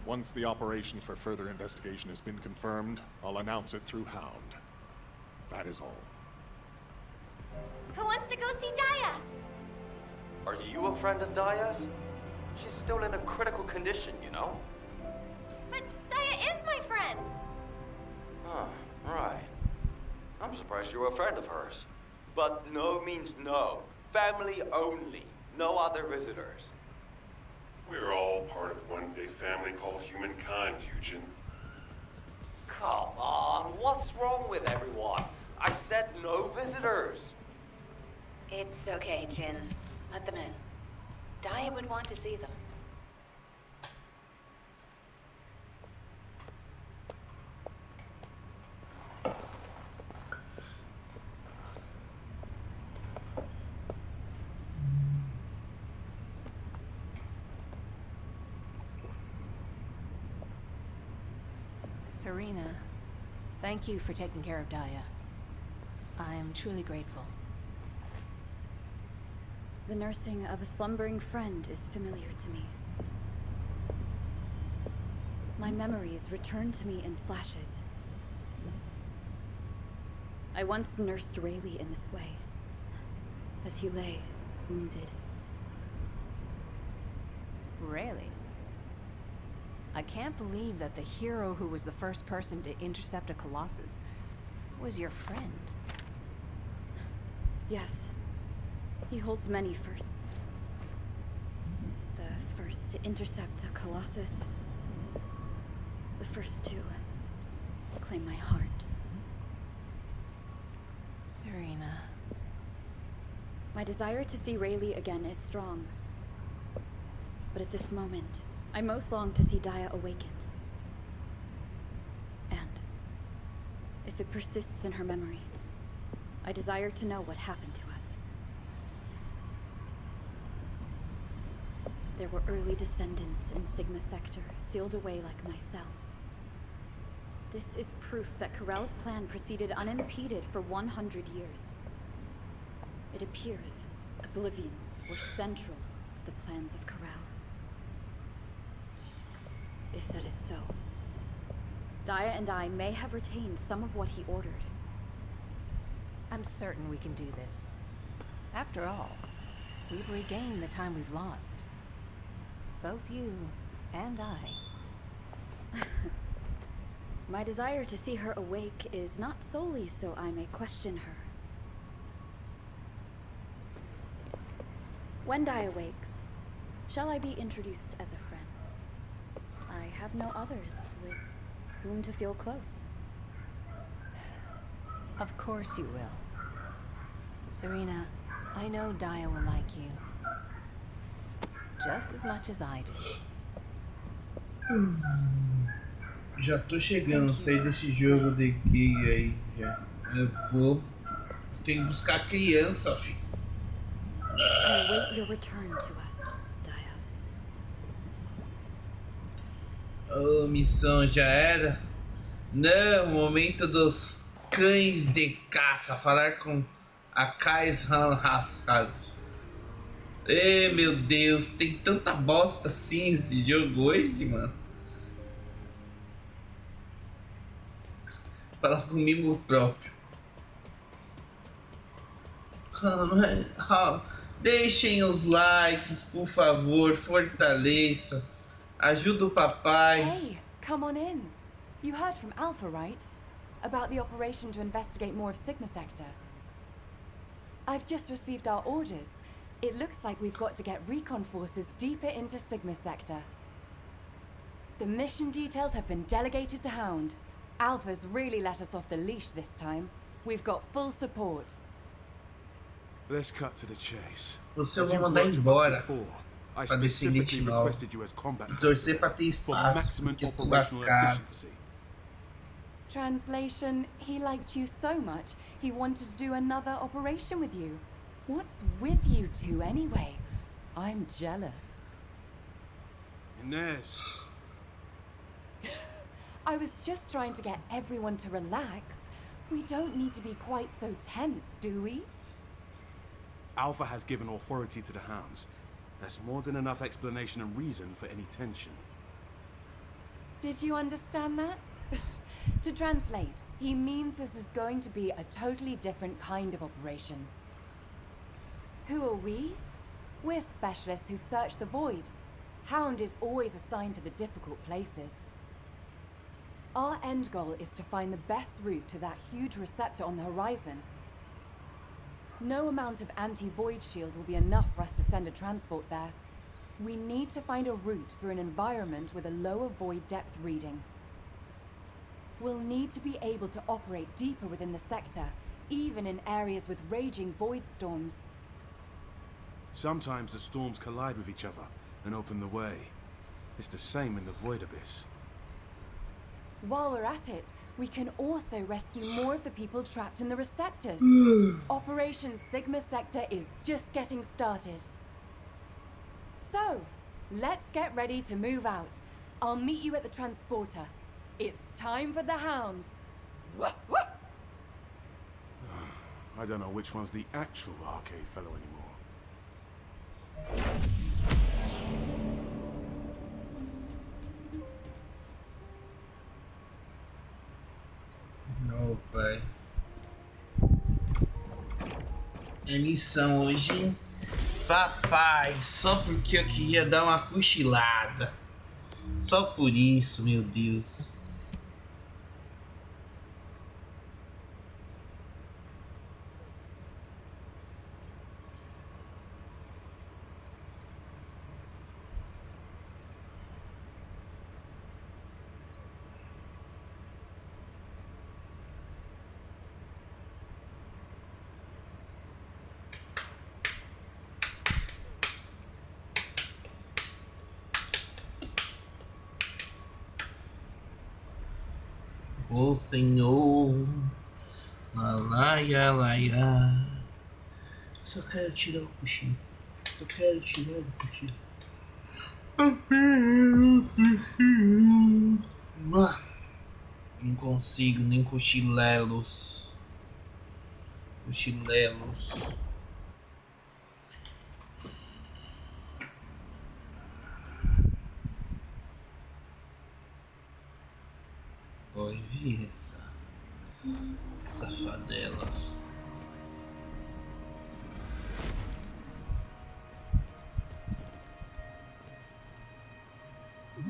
Once the operation for further investigation has been confirmed, I'll announce it through Hound. That is all.
Who wants to go see Daya?
Are you a friend of Daya's? She's still in a critical condition, you know?
But Daya is my friend.
Huh, right. I'm surprised you're a friend of hers. But no means no. Family only. No other visitors.
We're all part of one big family called humankind, Eugen.
Come on, what's wrong with everyone? I said no visitors.
It's okay, Jin. Let them in. Daya would want to see them.
Serena, Thank you for taking care of Daya. I am truly grateful.
The nursing of a slumbering friend is familiar to me. My memories return to me in flashes. I once nursed Rayleigh in this way, as he lay, wounded.
Really? I can't believe that the hero who was the first person to intercept a Colossus was your friend.
Yes. He holds many firsts. The first to intercept a Colossus. The first to claim my heart.
Serena.
My desire to see Rayleigh again is strong. But at this moment, I most long to see Daya awaken. And if it persists in her memory, I desire to know what happened to us. There were early descendants in Sigma Sector, sealed away like myself. This is proof that Corell's plan proceeded unimpeded for 100 years. It appears Oblivions were central to the plans of Corell. If that is so, Daya and I may have retained some of what he ordered.
I'm certain we can do this. After all, we've regained the time we've lost. Both you and I.
My desire to see her awake is not solely so I may question her. When Daya wakes, shall I be introduced as a friend? I have no others with whom to feel close.
Of course you will. Serena, I know Daya will like you. Just as much as I do.
Já tô chegando, saí desse jogo de gay aí já. Eu vou. Tenho que buscar a criança, filho.
I await your return to us, Daya.
Oh, missão já era? Não, momento dos cães de caça. Falar com a Kais Hanhafad. Ei, meu Deus, tem tanta bosta assim esse jogo hoje, mano. Falar comigo próprio. Deixem os likes, por favor, fortaleçam. Ajuda o papai.
Hey, come on in. You heard from Alpha, right? About the operation to investigate more of Sigma Sector. I've just received our orders. It looks like we've got to get recon forces deeper into Sigma Sector. The mission details have been delegated to Hound. Alpha's really let us off the leash this time. We've got full support.
Let's cut to the chase.
Você eu vou mandar embora para Descendant novo. E torcer para ter espaço, porque eu tô lascado.
Translation, he liked you so much, he wanted to do another operation with you. What's with you two anyway? I'm jealous.
Inez.
I was just trying to get everyone to relax. We don't need to be quite so tense, do we?
Alpha has given authority to the Hounds. That's more than enough explanation and reason for any tension.
Did you understand that? To translate, he means this is going to be a totally different kind of operation. Who are we? We're specialists who search the void. Hound is always assigned to the difficult places. Our end goal is to find the best route to that huge receptor on the horizon. No amount of anti-void shield will be enough for us to send a transport there. We need to find a route through an environment with a lower void depth reading. We'll need to be able to operate deeper within the sector, even in areas with raging void storms.
Sometimes the storms collide with each other and open the way. It's the same in the void abyss.
While we're at it, we can also rescue more of the people trapped in the receptors. Operation Sigma Sector is just getting started. So, let's get ready to move out. I'll meet you at the transporter. It's time for the Hounds.
I don't know which one's the actual arcade fellow anymore.
Meu pai. É missão hoje, papai, só porque eu queria dar uma cochilada. Só por isso, meu Deus. Ô Senhor, laia, laia. Só quero tirar o cochilo. Só quero tirar o cochilo. Não consigo nem cochilelos. Cochilelos. Oi, vi essa safadelas.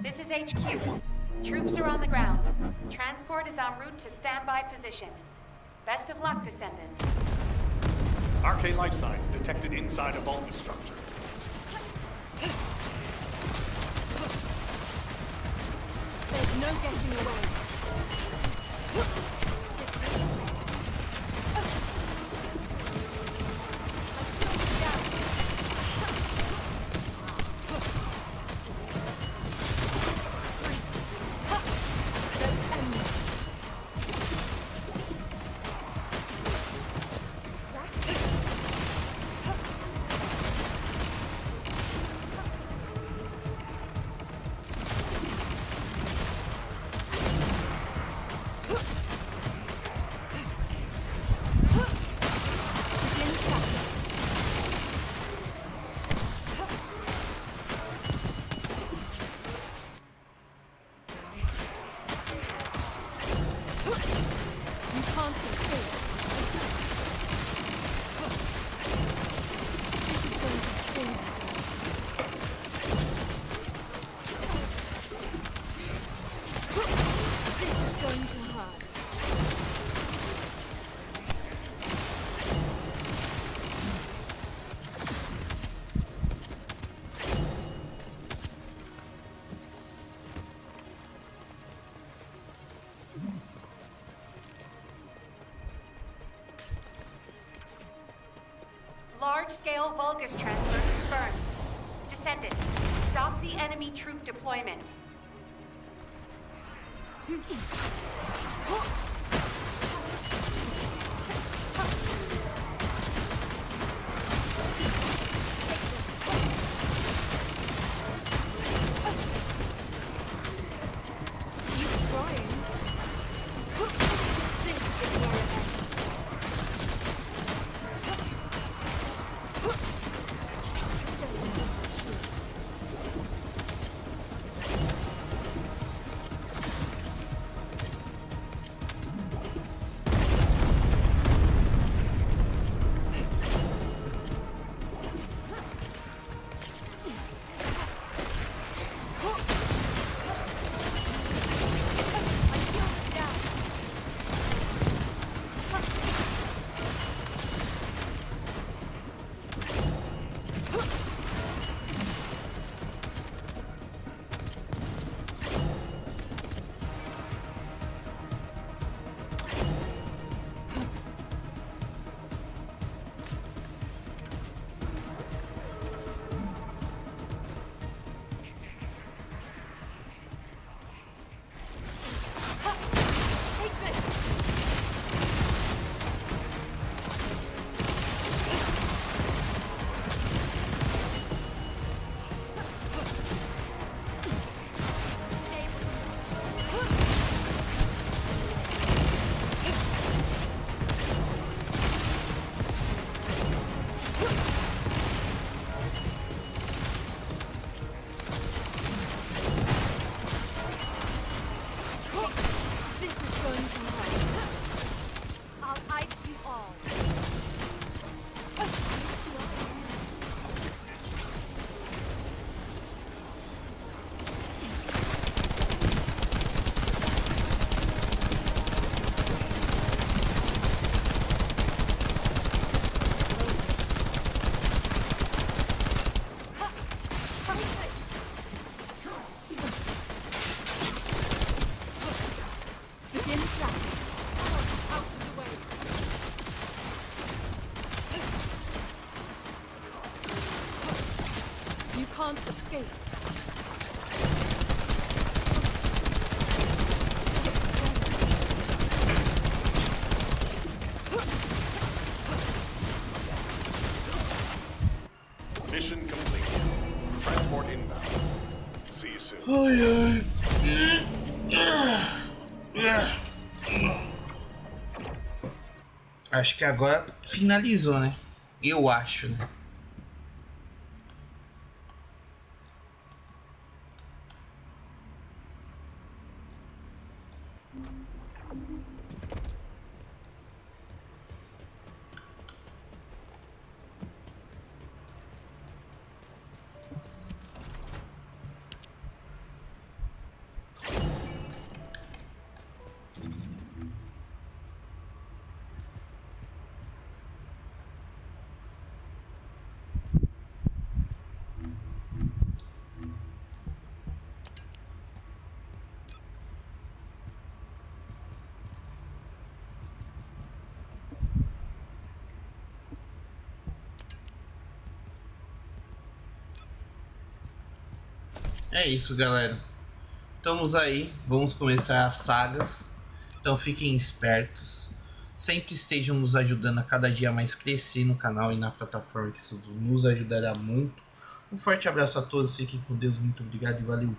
This is HQ. Troops are on the ground. Transport is en route to standby position. Best of luck, Descendants.
Arcane life signs detected inside a vault structure.
There's no getting away.
Large-scale Vulgus transfer confirmed. Descendant, stop the enemy troop deployment.
can't escape.
Mission complete. Transport inbound. See you soon.
Acho que agora finalizou, né? Eu acho, né? É isso, galera. Estamos aí, vamos começar as sagas. Então fiquem espertos. Sempre estejam nos ajudando a cada dia mais crescer no canal e na plataforma, que isso nos ajudará muito. Um forte abraço a todos, fiquem com Deus, muito obrigado e valeu.